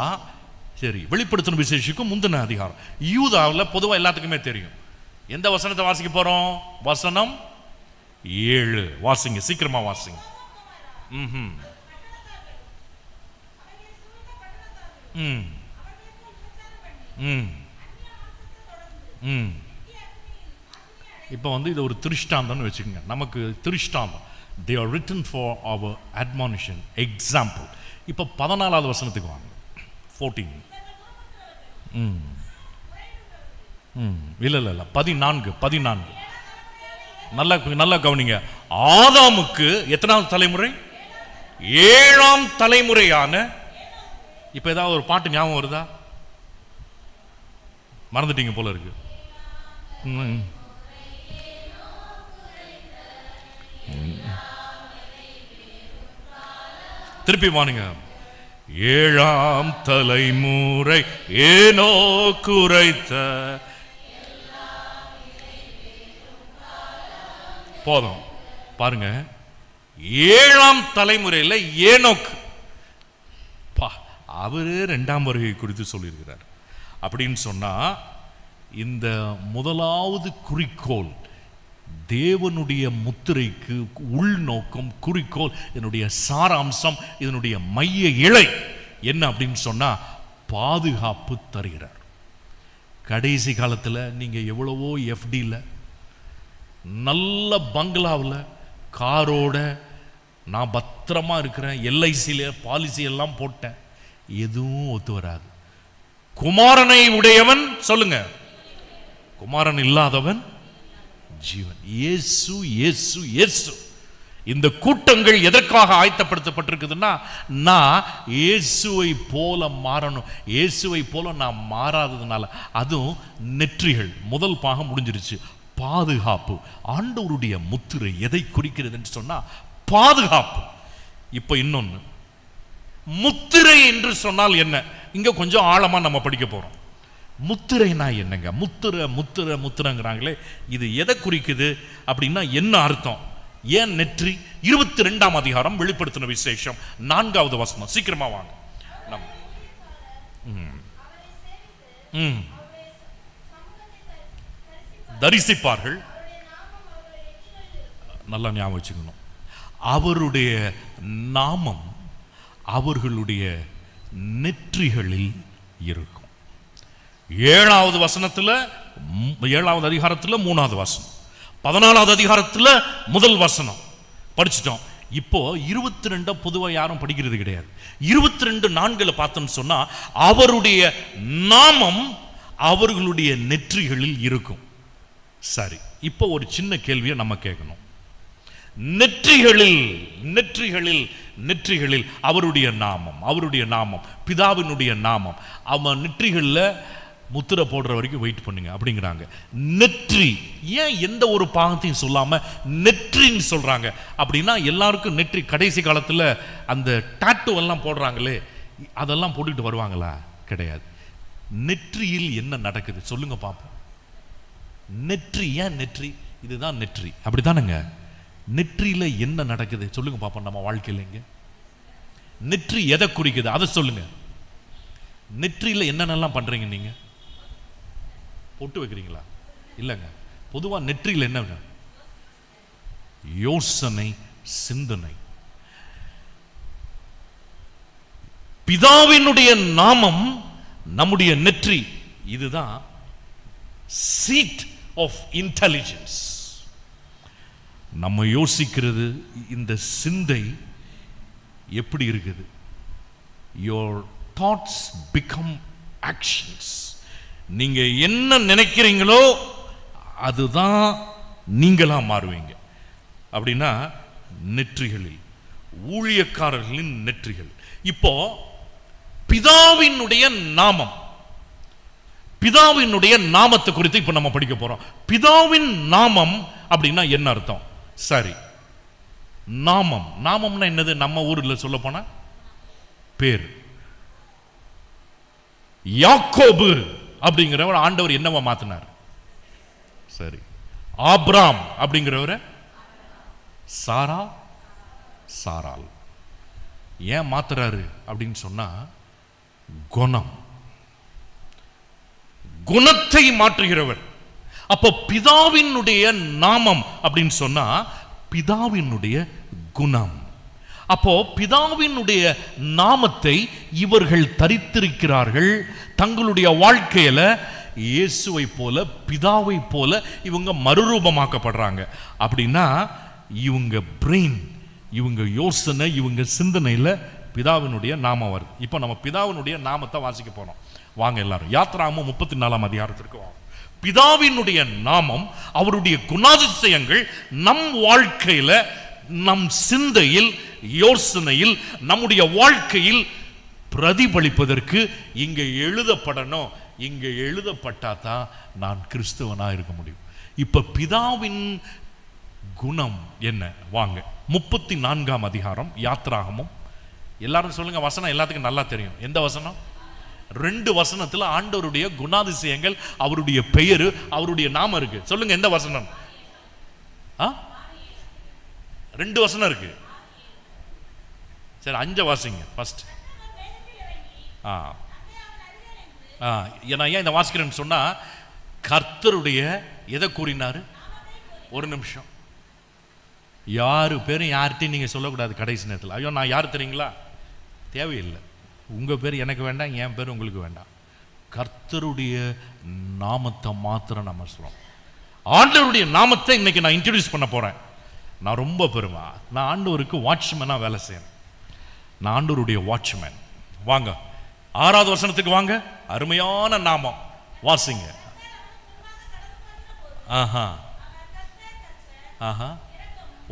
சரி, வெளிப்படுத்தின விசேஷிக்கும் முந்தின அதிகாரம். யூதாவில் பொதுவாக எல்லாத்துக்குமே தெரியும். எந்த வசனத்தை வாசிக்க போறோம்? வசனம் 7. வாசிங்க, சீக்கிரமா வாசிங்க. இப்போ இது ஒரு திருஷ்டாந்தம்னு வச்சுக்கோங்க. நமக்கு திருஷ்டாந்தம், they are written for our admonition, example. இப்போ 14வது வசனத்துக்கு வாங்க. 14. இல்ல 14. நல்லா கவனிங்க. ஆதாமுக்கு எத்தனாவது தலைமுறை? 7ஆம் தலைமுறையான. இப்ப ஏதாவது ஒரு பாட்டு ஞாபகம் வருதா? மறந்துட்டீங்க போல இருக்கு. திருப்பி வானுங்க. 7ஆம் தலைமுறை ஏனோக்கு உரைத்த. போதும் பாருங்க, 7ஆம் தலைமுறையில் ஏனோக்கு, அவரு 2ஆம் வருகை குறித்து சொல்லியிருக்கிறார். அப்படின்னு சொன்னா இந்த முதலாவது குறிக்கோள், தேவனுடைய முத்திரைக்கு உள்நோக்கம், குறிக்கோள், இதனுடைய சாராம்சம், இதனுடைய மைய இழை என்ன அப்படின்னு சொன்னா பாதுகாப்பு தருகிறார். கடைசி காலத்தில் நீங்க எவ்வளவோ எஃப்டியில், நல்ல பங்களாவில், காரோட நான் பத்திரமா இருக்கிறேன், எல்ஐசியில பாலிசி எல்லாம் போட்டேன், எதுவும் ஒத்து வராது. குமாரனை உடையவன் சொல்லுங்க, குமாரன் இல்லாதவன் ஜீவன். இயேசு இயேசு இயேசு. இந்த கூட்டங்கள் எதற்காக ஆயத்தப்படுத்தப்பட்டிருக்குதுன்னா, நான் இயேசுவை போல மாறணும். இயேசுவை போல நான் மாறாததுனால, அதுவும் நெற்றிகள் முதல் பாகம் முடிஞ்சிருச்சு. பாதுகாப்பு. ஆண்டவருடைய முத்திரை எதை குறிக்கிறதுன்னு சொன்னா பாதுகாப்பு. இப்ப இன்னொன்னு, முத்திரை என்று சொன்னால் என்ன? இங்க கொஞ்சம் ஆழமா நம்ம படிக்க போறோம். முத்திரைனா என்னங்க? முத்திரை முத்திரை முத்திரைங்கிறாங்களே, இது எதை குறிக்குது அப்படின்னா என்ன அர்த்தம்? ஏன் நெற்றி? 22ஆம் அதிகாரம் வெளிப்படுத்தின விசேஷம் 4வது வசனம். சீக்கிரமா வாங்க. தரிசிப்பார்கள். நல்லா ஞாபகம் வச்சுக்கணும், அவருடைய நாமம் அவர்களுடைய நெற்றிகளில் இருக்கும். 7வது வசனத்துல, 7வது அதிகாரத்துல 3வது வசனம், 14வது அதிகாரத்துல முதல் வசனம் படிச்சிட்டோம். இப்போ 22 பொதுவா யாரும் படிக்கிறது கிடையாது. 22:4 பார்த்தோம்னு சொன்னா அவருடைய நாமம் அவர்களுடைய நெற்றிகளில் இருக்கும். சரி, இப்போ ஒரு சின்ன கேள்வியை நம்ம கேட்கணும். நெற்றிகளில் நெற்றிகளில் நெற்றிகளில் அவருடைய நாமம், அவருடைய நாமம், பிதாவினுடைய நாமம். அவன் நெற்றிகளில் முத்திரை போடுற வரைக்கும் வெயிட் பண்ணுங்க அப்படிங்கிறாங்க. நெற்றி ஏன் எந்த ஒரு பாகத்தையும் சொல்லாம நெற்றின்னு சொல்றாங்க அப்படின்னா, எல்லாருக்கும் நெற்றி கடைசி காலத்தில் அந்த டாட்டூ எல்லாம் போடுறாங்களே, அதெல்லாம் போட்டுக்கிட்டு வருவாங்களா? கிடையாது. நெற்றியில் என்ன நடக்குது சொல்லுங்க பாப்போம். நெற்றி ஏன் நெற்றி? இதுதான் நெற்றி, அப்படிதானுங்க? நெற்றியில என்ன நடக்குது சொல்லுங்க பாப்போம். நம்ம வாழ்க்கையில் இங்க நெற்றி எதை குறிக்குது அதை சொல்லுங்க. நெற்றியில என்னென்னலாம் பண்றீங்க? நீங்க பொட்டு வைக்கிறீங்களா? இல்லைங்க. பொதுவாக நெற்றியில் என்ன? யோசனை, சிந்தனை. பிதாவினுடைய நாமம் நம்முடைய நெற்றி. இதுதான் சீட் ஆஃப் இன்டெலிஜென்ஸ். நம்ம யோசிக்கிறது, இந்த சிந்தை எப்படி இருக்குது? your thoughts become actions. நீங்க என்ன நினைக்கிறீங்களோ அதுதான் நீங்களா மாறுவீங்க. அப்படின்னா நெற்றிகளில், ஊழியக்காரர்களின் நெற்றிகள். இப்போ பிதாவினுடைய நாமம், பிதாவினுடைய நாமத்தை குறித்து இப்ப நம்ம படிக்க போறோம். பிதாவின் நாமம் அப்படின்னா என்ன அர்த்தம்? சரி, நாமம், நாமம்னா என்னது? நம்ம ஊர்ல சொல்ல போனா பேர். யாக்கோபு அப்படிங்கிறவர் ஆண்டவர் என்னவா மாத்தினார்? சரி. ஆபிராம் அப்படிங்கிறவரை சாரா, சாரால். ஏன் மாத்துறாரு அப்படின்னு சொன்னா, குணம், குணத்தை மாற்றுகிறவர். அப்போ பிதாவினுடைய நாமம் அப்படின்னு சொன்னா பிதாவினுடைய குணம். அப்போ பிதாவினுடைய நாமத்தை இவர்கள் தரித்திருக்கிறார்கள். தங்களுடைய வாழ்க்கையில இயேசுவை போல, பிதாவை போல இவங்க மறுரூபமாக்கப்படுறாங்க. அப்படின்னா இவங்க பிரெயின், இவங்க யோசனை, இவங்க சிந்தனையில பிதாவினுடைய நாமம் வருது. இப்போ நம்ம பிதாவினுடைய நாமத்தை வாசிக்க போறோம். வாங்க எல்லாரும் யாத்ராகமம் 34ஆம் அதிகாரத்திற்கு வாங்க. பிதாவினுடைய நாமம், அவருடைய குணாதிசயங்கள் நம் வாழ்க்கையில, நம் சிந்தையில், யோசனையில், நம்முடைய வாழ்க்கையில் பிரதிபலிப்பதற்கு இங்க எழுதப்படணும். இங்க எழுதப்பட்டாதான் நான் கிறிஸ்துவனா இருக்க முடியும். இப்ப பிதாவின் குணம் என்ன? வாங்க 34ஆம் அதிகாரம் யாத்ராகமம். எல்லாரும் சொல்லுங்க வசனம், எல்லாத்துக்கும் நல்லா தெரியும். எந்த வசனம்? 2 வசனத்துல ஆண்டவருடைய குணாதிசயங்கள், அவருடைய பெயரு, அவருடைய நாமம் இருக்கு. சொல்லுங்க எந்த வசனம்? 2 வசனம் இருக்கு. சரி, 5 வாசிங்க ஃபர்ஸ்ட். நான் ஏன் இந்த வாசிக்கிறேன்னு சொன்னா, கர்த்தருடைய எதை கூறினாரு? ஒரு நிமிஷம், யாரு பேரும் யார்கிட்டையும் நீங்க சொல்லக்கூடாது கடைசி நேரத்தில். ஐயோ நான் யார் தெரியுங்களா? தேவையில்லை. உங்க பேர் எனக்கு வேண்டாம், என் பேர் உங்களுக்கு வேண்டாம். கர்த்தருடைய நாமத்தை மாத்திரம் நம்ம சொல்றோம். ஆண்டவருடைய நாமத்தை இன்னைக்கு நான் இன்ட்ரோடியூஸ் பண்ண போறேன். நான் ரொம்ப பெருமை, நான் ஆண்டவருக்கு வாட்ச்மேனா வேலை செய்யறேன். நான் ஆண்டவருடைய வாட்ச்மேன். வாங்க 6வது வசனத்துக்கு வாங்க. அருமையான நாமம் வாசிங்க. ஆஹா ஆஹா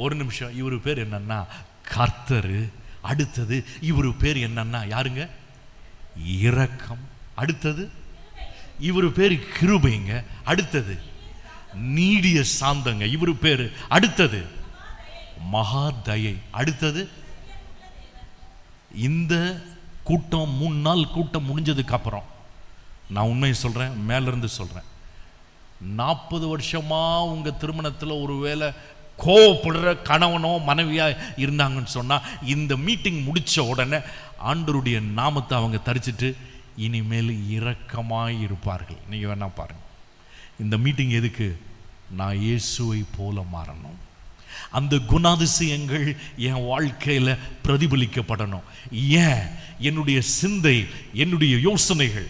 ஒரு நிமிஷம், இவரு பேர் என்னன்னா கர்த்தரு. அடுத்தது இவரு பேர் என்னன்னா யாருங்க? இரக்கம். அடுத்தது இவரு பேரு கிருபைங்க. அடுத்தது நீடிய சாந்தங்க. இவரு பேரு. அடுத்தது மகா தயை. அடுத்தது இந்த கூட்டம் 3 நாள் கூட்டம் முடிஞ்சதுக்கு அப்புறம் நான் உண்மையை சொல்றேன், மேல இருந்து சொல்றேன், 40 வருஷமா உங்க திருமணத்தில் ஒருவேளை கோவப்படுற கணவனோ மனைவியா இருந்தாங்கன்னு சொன்னா இந்த மீட்டிங் முடிச்ச உடனே ஆண்டவருடைய நாமத்தை அவங்க தரிச்சிட்டு இனிமேல் இரக்கமாய் இருப்பார்கள். நீங்க வேணா பாருங்க. இந்த மீட்டிங் எதுக்கு? நான் இயேசுவை போல மாறணும். அந்த குணாதிசயங்கள் என் வாழ்க்கையில பிரதிபலிக்கப்படணும். ஏன்? என்னுடைய சிந்தை, என்னுடைய யோசனைகள்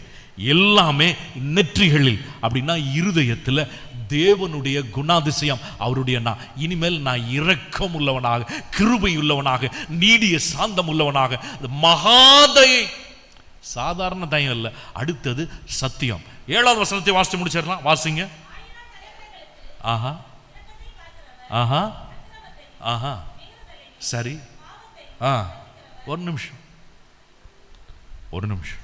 எல்லாமே நெற்றிகளில், அப்படின்னா இருதயத்தில் தேவனுடைய குணாதிசயம், அவருடைய இனிமேல் நான் இரக்கம் உள்ளவனாக, கிருபை உள்ளவனாக, நீடிய சாந்தம் உள்ளவனாக, மகாதயை, சாதாரண தயம் இல்லை. அடுத்தது சத்தியம். 7வது வசனத்தை வாசித்து முடிச்சிடலாம். வாசிங்க. ஆஹா ஆஹா ஆஹா சரி. ஒரு நிமிஷம், ஒரு நிமிஷம்.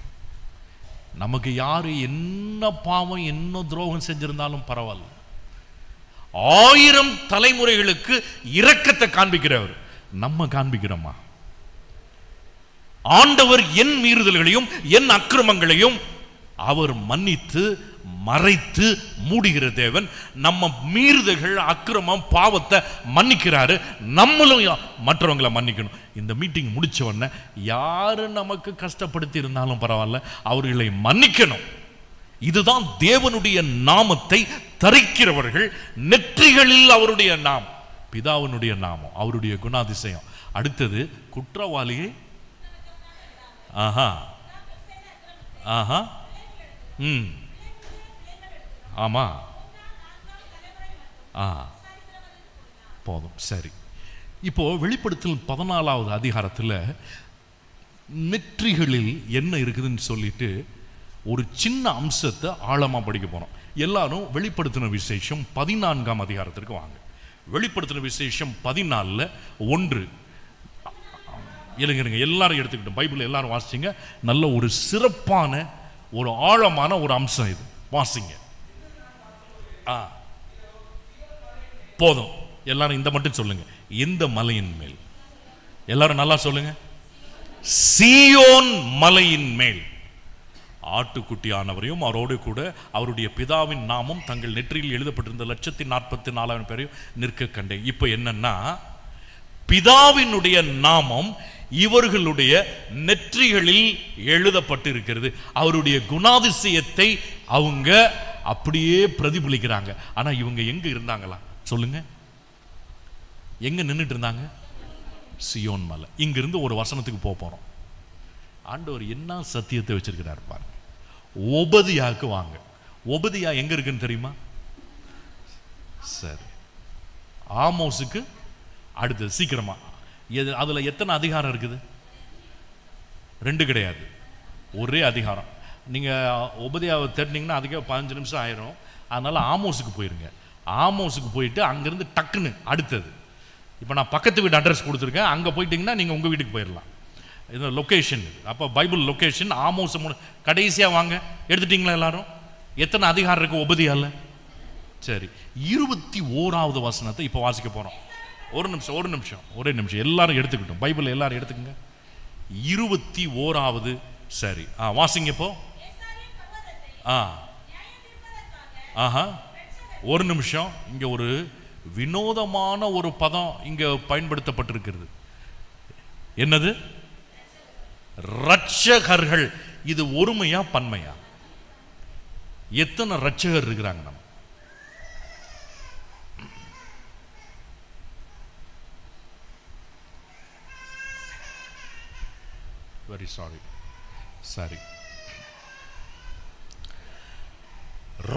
நமக்கு யாரு என்ன பாவம் என்ன துரோகம் செஞ்சிருந்தாலும் பரவாயில்ல, 1000 தலைமுறைகளுக்கு இரக்கத்தை காண்பிக்கிறவர். நம்ம காண்பிக்கிறோமா? ஆண்டவர் என் மீறுதல்களையும் என் அக்கிரமங்களையும் அவர் மன்னித்து மறைத்து மூடுகிற தேவன். நம்ம மீறுதல்கள், அக்கிரமம், பாவத்தை மன்னிக்கிறாரு. நம்மளும் மற்றவங்களை மன்னிக்கணும். இந்த மீட்டிங் முடிச்ச உடனே யாரு நமக்கு கஷ்டப்படுத்தி இருந்தாலும் பரவாயில்ல, அவர்களை மன்னிக்கணும். இதுதான் தேவனுடைய நாமத்தை தரிக்கிறவர்கள். நெற்றிகளில் அவருடைய நாமம், பிதாவினுடைய நாமம், அவருடைய குணாதிசயம். அடுத்தது குற்றவாளியை ஆஹா ஆஹா ஆமா போதும். சரி, இப்போ வெளிப்படுத்தல் 14வது அதிகாரத்தில் நெற்றிகளில் என்ன இருக்குதுன்னு சொல்லிட்டு ஒரு சின்ன அம்சத்தை ஆழமா படிக்க போறோம். எல்லாரும் வெளிப்படுத்தின விசேஷம் 14ஆம் அதிகாரத்திற்கு வாங்க. வெளிப்படுத்தின விசேஷம் 14 1. இருங்க, எல்லாரும் எடுத்துக்கிட்டோம். பைபிள் எல்லாரும் வாசிங்க. நல்ல ஒரு சிறப்பான ஒரு ஆழமான ஒரு அம்சம் இது. வாசிங்க. போதும். எல்லாரும் இந்த மட்டும் சொல்லுங்க. இந்த மலையின் மேல், எல்லாரும் நல்லா சொல்லுங்க, சீயோன் மலையின் மேல் ஆட்டுக்குட்டியானவரையும் அவரோடு கூட அவருடைய பிதாவின் நாமம் தங்கள் நெற்றியில் எழுதப்பட்டிருந்த 144,000 பேரையும் நிற்க கண்டேன். இப்ப என்னன்னா, பிதாவினுடைய நாமம் இவர்களுடைய நெற்றிகளில் எழுதப்பட்டு இருக்கிறது. அவருடைய குணாதிசயத்தை அவங்க அப்படியே பிரதிபலிக்கிறாங்க. ஆனா இவங்க எங்க இருந்தாங்களா சொல்லுங்க? எங்க நின்றுட்டு இருந்தாங்க? சியோன் மலை. இங்கிருந்து ஒரு வசனத்துக்கு போறோம். ஆண்டவர் என்ன சத்தியத்தை வச்சிருக்கிறார் பாருங்க. ஒபதியாவுக்கு வாங்க. ஒபதியா எங்க இருக்குன்னு தெரியுமா? சரி, ஆமோஸுக்கு அடுத்தது. சீக்கிரமா. அதுல எத்தனை அதிகாரம் இருக்குது? 2 கிடையாது, ஒரே அதிகாரம். நீங்க ஒபதியாவை தேடினீங்கன்னா அதுக்கே 15 நிமிஷம் ஆயிரும். அதனால ஆமோஸுக்கு போயிருங்க. ஆமோஸுக்கு போயிட்டு அங்கிருந்து டக்குன்னு அடுத்தது. இப்போ நான் பக்கத்து வீட்டு அட்ரஸ் கொடுத்துருக்கேன், அங்கே போயிட்டீங்கன்னா நீங்கள் உங்கள் வீட்டுக்கு போயிடலாம். இது லொக்கேஷன். அப்போ பைபிள் லொக்கேஷன் ஆமோஸ் கடைசியாக வாங்க. எடுத்துட்டீங்களா எல்லாரும்? எத்தனை அதிகாரம் இருக்கு ஒபதியால? சரி, 21வது வசனத்தை இப்போ வாசிக்க போகிறோம். ஒரு நிமிஷம் ஒரே நிமிஷம் எல்லாரும் எடுத்துக்கிட்டோம். பைபிள் எல்லாரும் எடுத்துக்கங்க. 21வது. சரி, வாசிங்க இப்போ. ஒரு நிமிஷம். இங்க ஒரு வினோதமான ஒரு பதம் இங்க பயன்படுத்தப்பட்டிருக்கிறது. என்னது? ரட்சகர்கள். இது ஒருமையா பன்மையா? எத்தனை ரட்சகர் இருக்கிறாங்க? நம்ம வெரி சாரி. சரி,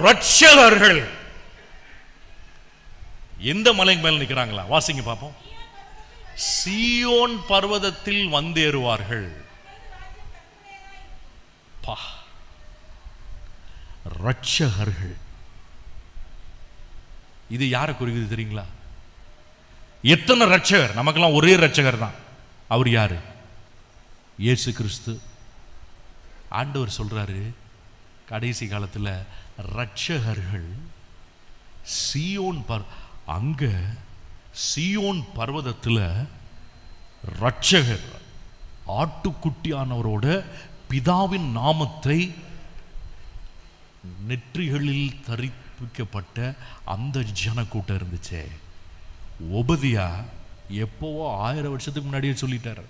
ரட்சகர்கள் எந்த மலை மேல் நிற்கிறாங்களா? வாசிங்க பாப்போம். சீயோன் பர்வதத்தில் வந்தேறுவார்கள். ரட்சகர்கள். இது யாரை குறிக்குது தெரியுங்களா? எத்தனை ரட்சகர்? நமக்கெல்லாம் ஒரே ரட்சகர் தான். அவர் யாரு? இயேசு கிறிஸ்து. ஆண்டவர் சொல்றாரு, கடைசி காலத்தில் ரட்சகர்கள் சீயோன் அங்க சீயோன் பர்வதத்தில் ரட்சகர் ஆட்டுக்குட்டியானவரோட பிதாவின் நாமத்தை நெற்றிகளில் தரிப்பிக்கப்பட்ட அந்த ஜனக்கூட்டம் இருந்துச்சே. ஒபதியா எப்போவோ 1000 வருஷத்துக்கு முன்னாடியே சொல்லிட்டார்.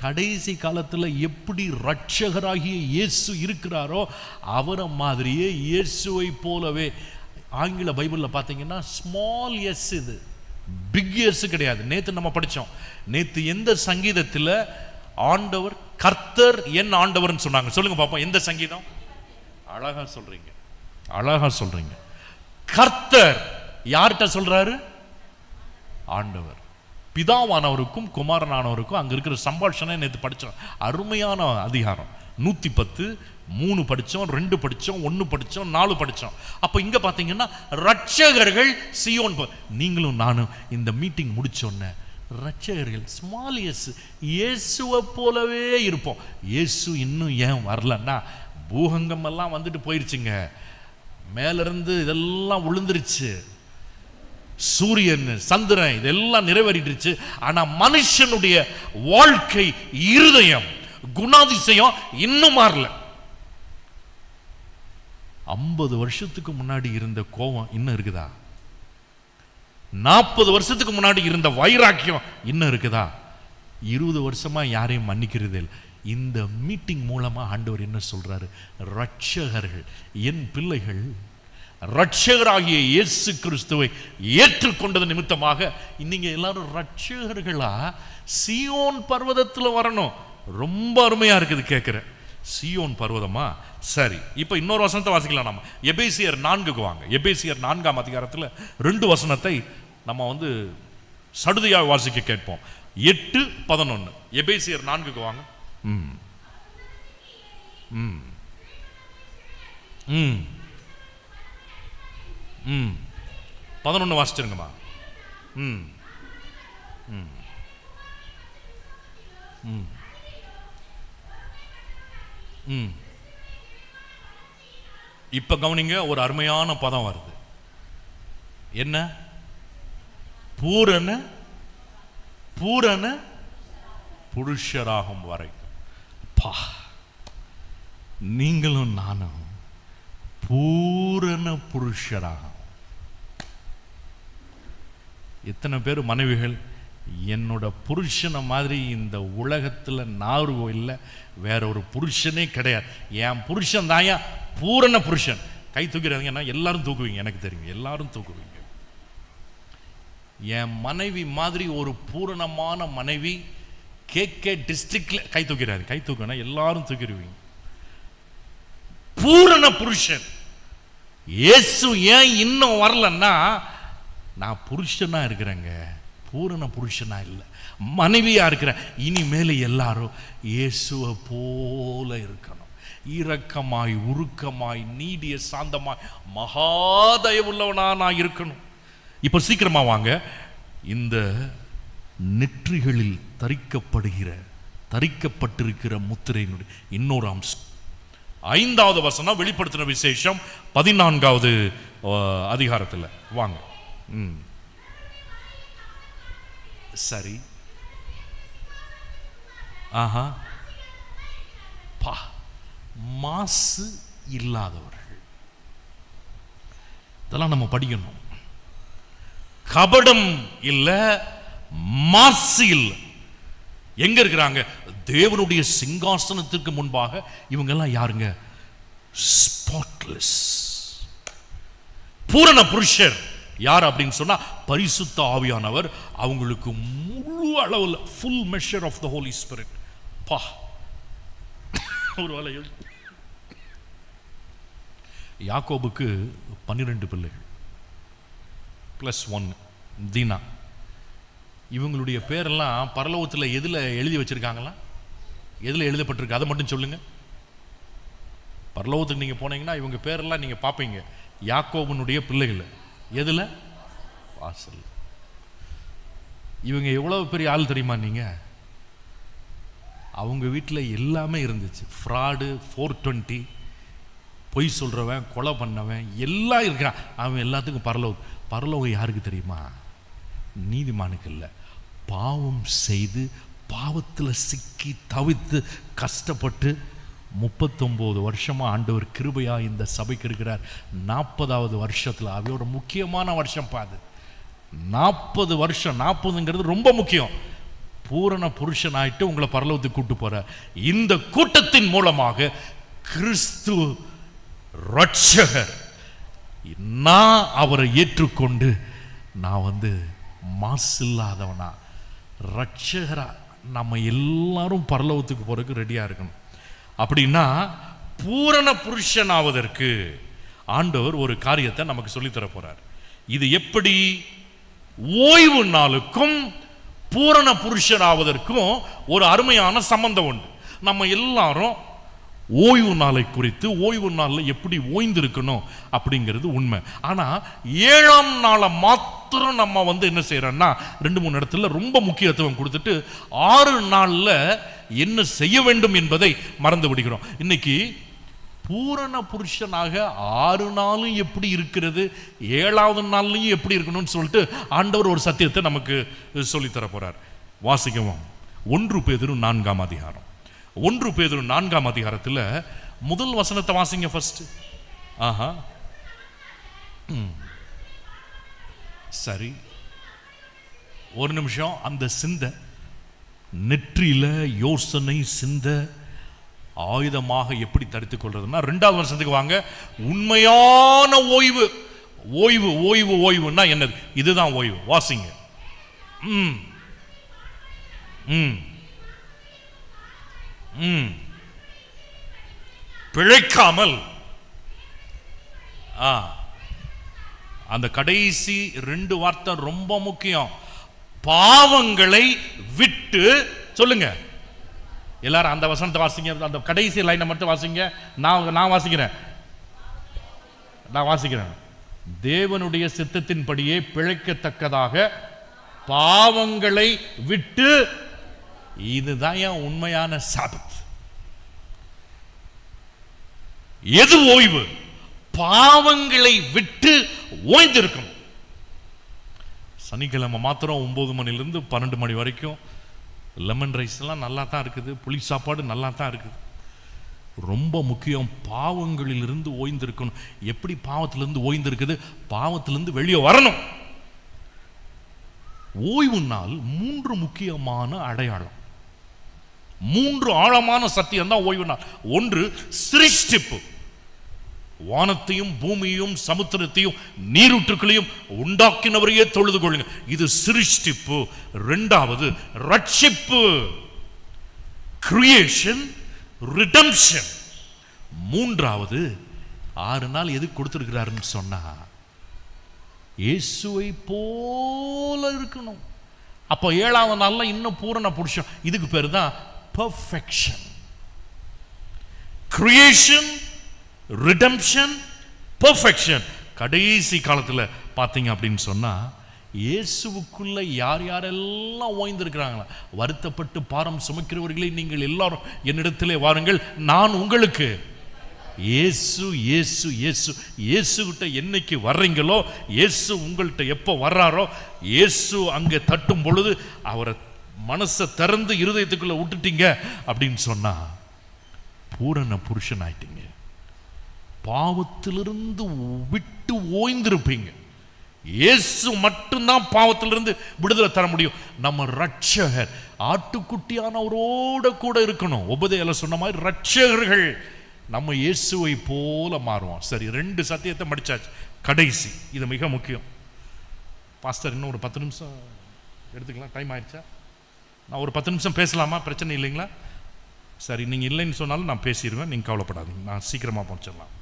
கடைசி காலத்தில் எப்படி ரட்சகராகிய இயேசு இருக்கிறாரோ அவரை மாதிரியே இயேசுவை போலவே. ஆங்கில பைபிளில் பார்த்தீங்கன்னா ஸ்மால் எஸ், இது பிக் எஸ் கிடையாது. நேற்று நம்ம படித்தோம். நேற்று எந்த சங்கீதத்தில் ஆண்டவர் கர்த்தர் என் ஆண்டவர்னு சொன்னாங்க? சொல்லுங்க பாப்போம், எந்த சங்கீதம்? அழகா சொல்றீங்க, அழகா சொல்றீங்க. கர்த்தர் யார்கிட்ட சொல்றாரு? ஆண்டவர். பிதாவானவருக்கும் குமாரனானவருக்கும் அங்க இருக்கிற சம்பாஷணை நேற்று படிச்சோம். அருமையான அதிகாரம். 110, 3 படிச்சோம், 2 படிச்சோம், 1 படிச்சோம், 4 படிச்சோம். அப்ப இங்க பாத்தீங்கன்னா ரட்சகர்கள் சீயோன். நீங்களும் நானும் இந்த மீட்டிங் முடிச்சோன்ன ரட்சகர்கள் ஸ்மால் எஸ் இயேசுவை போலவே இருப்போம். இயேசு இன்னும் ஏன் வரலன்னா, பூகங்கம் எல்லாம் வந்துட்டு போயிருச்சுங்க. மேல இருந்து இதெல்லாம் விழுந்துருச்சு. சூரியன், சந்திரன் இதெல்லாம் நிறைவேறிடுச்சு. ஆனா மனுஷனுடைய வாழ்க்கை, இருதயம், குணாதிசயம் இன்னும் மாறல. 50 வருஷத்துக்கு முன்னாடி இருந்த கோபம் இன்னும் இருக்குதா? 40 வருஷத்துக்கு முன்னாடி இருந்த வைராக்கியம் இன்னும் இருக்குதா? 20 வருஷமா யாரையும் மன்னிக்கிறது இல்லை. இந்த மீட்டிங் மூலமா ஆண்டவர் என்ன சொல்றாரு? ரட்சகர்கள், என் பிள்ளைகள் ரட்சகராகிய இயேசு கிறிஸ்துவை ஏற்றுக்கொண்டது நிமித்தமாக நீங்க எல்லாரும் ரட்சகர்களா சீயோன் பர்வதத்தில் வரணும். ரொம்ப அருமையா இருக்குது கேட்கிறேன். சீயோன் பர்வதமா? சரி, இப்ப இன்னொரு வசனத்தை வாசிக்கலாம். நம்ம எபேசியர் 4க்கு வாங்க. எபேசியர் 4ஆம் அதிகாரத்தில் 2 வசனத்தை நம்ம சடுதியாக வாசிக்க கேட்போம். 8, 11. எபேசியர் 4க்கு வாங்க. 11 வாசிச்சிருங்கம்மா. இப்ப கவனிங்க, ஒரு அருமையான பதம் வருது. என்ன? பூரண பூரண புருஷராகும் வரைக்கும். நீங்களும் நானும் பூரண புருஷராகும். எத்தனை பேர் மனைவிகள், என்னோட புருஷனை மாதிரி இந்த உலகத்தில் நாகர்கோயிலில் வேற ஒரு புருஷனே கிடையாது, என் புருஷன் தாயா பூரண புருஷன். கை தூக்கிறாங்கன்னா எல்லாரும் தூக்குவீங்க, எனக்கு தெரியும், எல்லாரும் தூக்குவீங்க. என் மனைவி மாதிரி ஒரு பூரணமான மனைவி KK டிஸ்ட்ரிக்ட்ல கை தூக்கிறாரு. கை தூக்கினா எல்லாரும் தூக்கிடுவீங்க. பூரண புருஷன் இயேசு ஏன் இன்னும் வரலன்னா, நான் புருஷனா இருக்கிறேங்க, பூரண புருஷனா இல்லை, மனைவியா இருக்கிறேன். இனிமேல் எல்லாரும் இயேசுவை போல இருக்கணும். இரக்கமாய், உருக்கமாய், நீடிய சாந்தமாய், மகாதயவுள்ளவனா நான் இருக்கணும். இப்ப சீக்கிரமா வாங்க. இந்த நெற்றிகளில் தரிக்கப்பட்டிருக்கிற முத்திரையினுடைய இன்னொரு அம்சம் 5வது வசனம். வெளிப்படுத்தின விசேஷம் 14வது அதிகாரத்தில் வாங்க. சரி, ஆஹா, மாசு இல்லாதவர்கள், இதெல்லாம் நம்ம படிக்கணும். கபடம் இல்ல, மாசு இல்லை. எங்க இருக்கிறாங்க? தேவனுடைய சிங்காசனத்திற்கு முன்பாக. இவங்க எல்லாம் யாருங்க? ஸ்பாட்லெஸ், பூரண புருஷர். யார் அப்படின்னு சொன்னா, பரிசுத்த ஆவியானவர் அவங்களுக்கு முழு அளவில், full measure of the Holy Spirit. ஒரு வேளை யாக்கோபுக்கு 12 பிள்ளைகள் +1 தீனா. இவங்களுடைய பேரெல்லாம் பரலோகத்தில் எதில் எழுதி வச்சிருக்காங்களா? எதில் எழுதப்பட்டிருக்கு? அதை மட்டும் சொல்லுங்க. பரலோகத்துக்கு நீங்கள் போனீங்கன்னா இவங்க பேரெல்லாம் நீங்கள் பார்ப்பீங்க. யாக்கோபனுடைய பிள்ளைகள் எதில்? வாசல். இவங்க எவ்வளவு பெரிய ஆள் தெரியுமா நீங்க? அவங்க வீட்டில் எல்லாமே இருந்துச்சு. ஃப்ராடு, 420, பொய் சொல்றவன், கொலை பண்ணவன் எல்லாம் இருக்கிறான். அவன் எல்லாத்துக்கும் பரலோகம் யாருக்கு தெரியுமா? நீதிமானுக்கு இல்லை. பாவம் செய்து பாவத்தில் சிக்கி தவித்து கஷ்டப்பட்டு 39 வருஷமா ஆண்டவர் கிருபையா இந்த சபைக்கு இருக்கிறார். 40வது வருஷத்துல அவையோட முக்கியமான வருஷம் பாது. 40 வருஷம், 40ங்கிறது ரொம்ப முக்கியம். பூரண புருஷன் ஆயிட்டு உங்களை பரலோகத்துக்கு கூட்டு போற இந்த கூட்டத்தின் மூலமாக கிறிஸ்து ரட்சகர், நான் அவரை ஏற்றுக்கொண்டு நான் மாசில்லாதவனா ரட்சகரா நம்ம எல்லாரும் பரலோகத்துக்கு போறதுக்கு ரெடியா இருக்கணும். அப்படின்னா பூரண புருஷனாவதற்கு ஆண்டவர் ஒரு காரியத்தை நமக்கு சொல்லித்தர போறார். இது எப்படி? ஓய்வு நாளுக்கும் பூரண புருஷனாவதற்கும் ஒரு அருமையான சம்பந்தம் உண்டு. நம்ம எல்லாரும் ஓய்வு நாளை குறித்து, ஓய்வு நாளில் எப்படி ஓய்ந்திருக்கணும் அப்படிங்கிறது உண்மை. ஆனால் 7ஆம் நாளை மாத்திரம் நம்ம என்ன செய்யறோம்னா 2-3 இடத்துல ரொம்ப முக்கியத்துவம் கொடுத்துட்டு 6 நாளில் என்ன செய்ய வேண்டும் என்பதை மறந்து விடுகிறோம். இன்னைக்கு பூரண புருஷனாக 6 நாளும் எப்படி இருக்கிறது, 7வது நாள்லையும் எப்படி இருக்கணும்னு சொல்லிட்டு ஆண்டவர் ஒரு சத்தியத்தை நமக்கு சொல்லித்தர போறார். வாசிக்கவும் 1 பேதுரு 4ஆம் அதிகாரம். 1 பேதுரு 4ஆம் அதிகாரத்தில் முதல் வசனத்தை வாசிங்க ஃபர்ஸ்ட். ஆஹா, சரி, ஒரு நிமிஷம். அந்த சிந்தை நெற்றியில யோசனை சிந்த ஆயுதமாக எப்படி தடுத்துக் கொள்றதுன்னா 2வது வருஷத்துக்கு வாங்க. உண்மையான ஓய்வு. ஓய்வு ஓய்வு ஓய்வுன்னா என்னது? இதுதான் ஓய்வு. வாசிங்க. பிழைக்காமல், அந்த கடைசி 2 வார்த்தை ரொம்ப முக்கியம். பாவங்களை விட்டு, சொல்லுங்க எல்லாரும் அந்த வசனத்தை வாசிங்க. அந்த கடைசி லைனை மட்டும் வாசிங்க. நான் வாசிக்கிறேன். தேவனுடைய சித்தத்தின்படியே பிழைக்கத்தக்கதாக பாவங்களை விட்டு. இதுதான் என் உண்மையான சாபத். எது ஓய்வு? பாவங்களை விட்டு ஓய்ந்திருக்கணும். சனிக்கிழமை மாத்திரம் 9 மணிலிருந்து 12 மணி வரைக்கும் லெமன் ரைஸ் எல்லாம் நல்லா தான் இருக்குது, புளி சாப்பாடு நல்லா தான் இருக்குது. ரொம்ப முக்கியம், பாவங்களிலிருந்து ஓய்ந்திருக்கணும். எப்படி பாவத்திலிருந்து ஓய்ந்திருக்குது? பாவத்திலிருந்து வெளியே வரணும். ஓய்வு நாள் 3 முக்கியமான அடையாளம், 3 ஆழமான சத்தியம் தான் ஓய்வு நாள். 1 சிருஷ்டிப்பு. வானத்தையும் பூமியையும் சமுத்திரத்தையும் நீரூற்றுகளையும் உண்டாக்கினவரையே தொழுது கொள்ளுங்க. இது சிருஷ்டிப்பு. 2வது ரட்சிப்பு, கிரியேஷன், ரிடம்ஷன். 3வது 6 நாள் எது கொடுத்திருக்கிறாருன்னு சொன்னா இயேசுவை போல இருக்கணும். அப்போ 7வது நாள்ல இன்னும் பூரண புருஷன். இதுக்கு பேரு தான் பெர்ஃபெக்ஷன். Creation, redemption, perfection. கடைசி காலத்துல பாத்தீங்க அப்படின்னு சொன்னா இயேசுவுக்குள்ள யார் யாரெல்லாம் ஓய்ந்திருக்கிறாங்களா? வருத்தப்பட்டு பாரம் சுமக்கிறவர்களே நீங்கள் எல்லாரும் என்னிடத்திலே வாருங்கள், நான் உங்களுக்கு. இயேசு இயேசு இயேசு இயேசு கிட்ட என்னைக்கு வர்றீங்களோ, இயேசு உங்கள்கிட்ட எப்போ வர்றாரோ, இயேசு அங்கே தட்டும் பொழுது அவரை மனசை திறந்து இருதயத்துக்குள்ள விட்டுட்டீங்க அப்படின்னு சொன்னா பூரண புருஷன் ஆயிட்டீங்க. பாவத்திலிருந்து விட்டு ஓய்ந்திருப்பீங்க. இயேசு மட்டும்தான் பாவத்திலிருந்து விடுதலை தர முடியும். நம்ம ரட்சகர் ஆட்டுக்குட்டியானவரோட கூட இருக்கணும். உபதேசம் சொன்ன மாதிரி ரட்சகர்கள் நம்ம இயேசுவை போல மாறுவோம். சரி, 2 சத்தியத்தை படிச்சாச்சு. கடைசி, இது மிக முக்கியம். பாஸ்டர் இன்னும் ஒரு 10 நிமிஷம் எடுத்துக்கலாம், டைம் ஆயிடுச்சா? நான் ஒரு 10 நிமிஷம் பேசலாமா? பிரச்சனை இல்லைங்களா? சரி, நீங்கள் இல்லைன்னு சொன்னாலும் நான் பேசிடுவேன், நீங்கள் கவலைப்படாதீங்க, நான் சீக்கிரமாக பਹੁંச்சிடலாம்.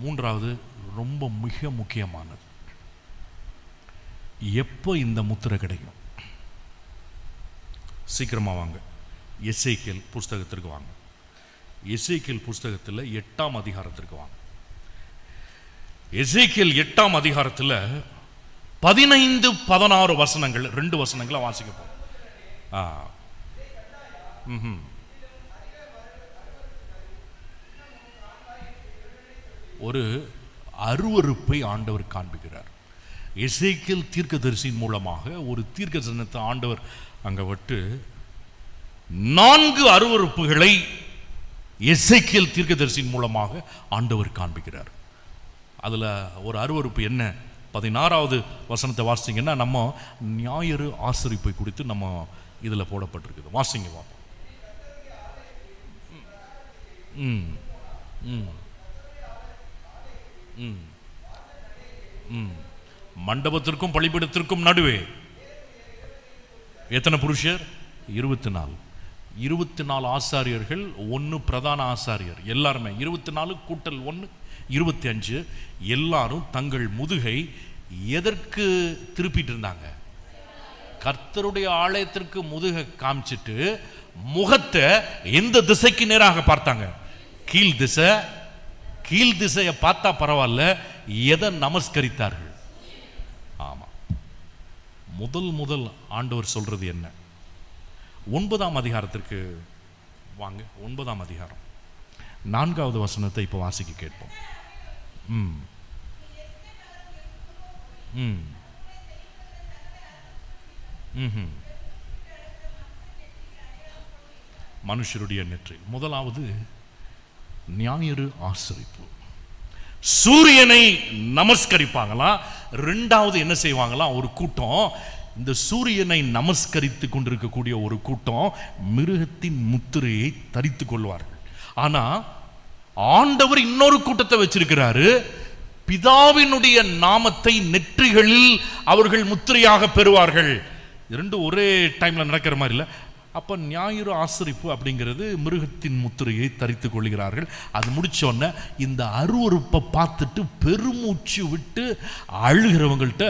3வது ரொம்ப மிக முக்கியமானது, எப்போ இந்த முத்திரை கிடைக்கும்? சீக்கிரமாக வாங்க, எசேக்கியேல் புஸ்தகத்திற்கு வாங்க. எசேக்கியேல் புஸ்தகத்தில் 8ஆம் அதிகாரத்திற்கு வாங்க. எசேக்கியேல் 8ஆம் அதிகாரத்தில் 15, 16 வசனங்கள், 2 வசனங்களை வாசிக்க போறோம். ஒரு அருவருப்பை ஆண்டவர் காண்பிக்கிறார். எசேக்கியேல் தீர்க்கதரிசியின் மூலமாக ஒரு தீர்க்கதரிசனத்தை ஆண்டவர் அங்க விட்டு 4 அருவருப்புகளை எசேக்கியேல் தீர்க்கதரிசியின் மூலமாக ஆண்டவர் காண்பிக்கிறார். அதுல ஒரு அருவருப்பு என்ன? 16வது வசனத்தை வாசிங்கன்னா நம்ம ஞாயிறு ஆசரிப்பை குறித்து நம்ம இதுல போடப்பட்டிருக்குது. வாசிங்க வா. மண்டபத்திற்கும் பலிபீடத்திற்கும் நடுவே எத்தனை புருஷர்? 24. 24 ஆசாரியர்கள், 1 பிரதான ஆசாரியர், எல்லாருமே 24 கூட்டல் 1 25. எல்லாரும் தங்கள் முதுகை எதற்கு திருப்பிட்டு இருந்தாங்க? கர்த்தருடைய ஆலயத்திற்கு முதுகை காமிச்சிட்டு முகத்தை எந்த திசைக்கு நேராக பார்த்தாங்க? கீழ் திசை. கீழ் திசையை பார்த்தா பரவாயில்ல, எதை நமஸ்கரித்தார்கள்? ஆமா, முதல் ஆண்டவர் சொல்றது என்ன? 9ஆம் அதிகாரத்திற்கு வாங்க. 9ஆம் அதிகாரம் 4வது வசனத்தை இப்போ வாசிக்க கேட்போம். மனுஷருடைய நெற்றி. முதலாவது ஞாயிறு ஆசரிப்பு. சூரியனை நமஸ்கரிப்பாங்களாம். 2வது என்ன செய்வாங்களாம்? ஒரு கூட்டம், இந்த சூரியனை நமஸ்கரித்து கொண்டிருக்கக்கூடிய ஒரு கூட்டம் மிருகத்தின் முத்திரையை தரித்துக் கொள்வார்கள். ஆனா ஆண்டவர் இன்னொரு கூட்டத்தை வச்சிருக்கிறாரு. பிதாவினுடைய நாமத்தை நெற்றிகளில் அவர்கள் முத்திரையாக பெறுவார்கள். 2 ஒரே டைம்ல நடக்கிற மாதிரி இல்லை. அப்ப ஞாயிறு ஆசரிப்பு அப்படிங்கிறது மிருகத்தின் முத்திரையை தரித்துக் கொள்கிறார்கள். அது முடிச்சோடனே இந்த அருவருப்பை பார்த்துட்டு பெருமூச்சு விட்டு அழுகிறவங்கள்ட்ட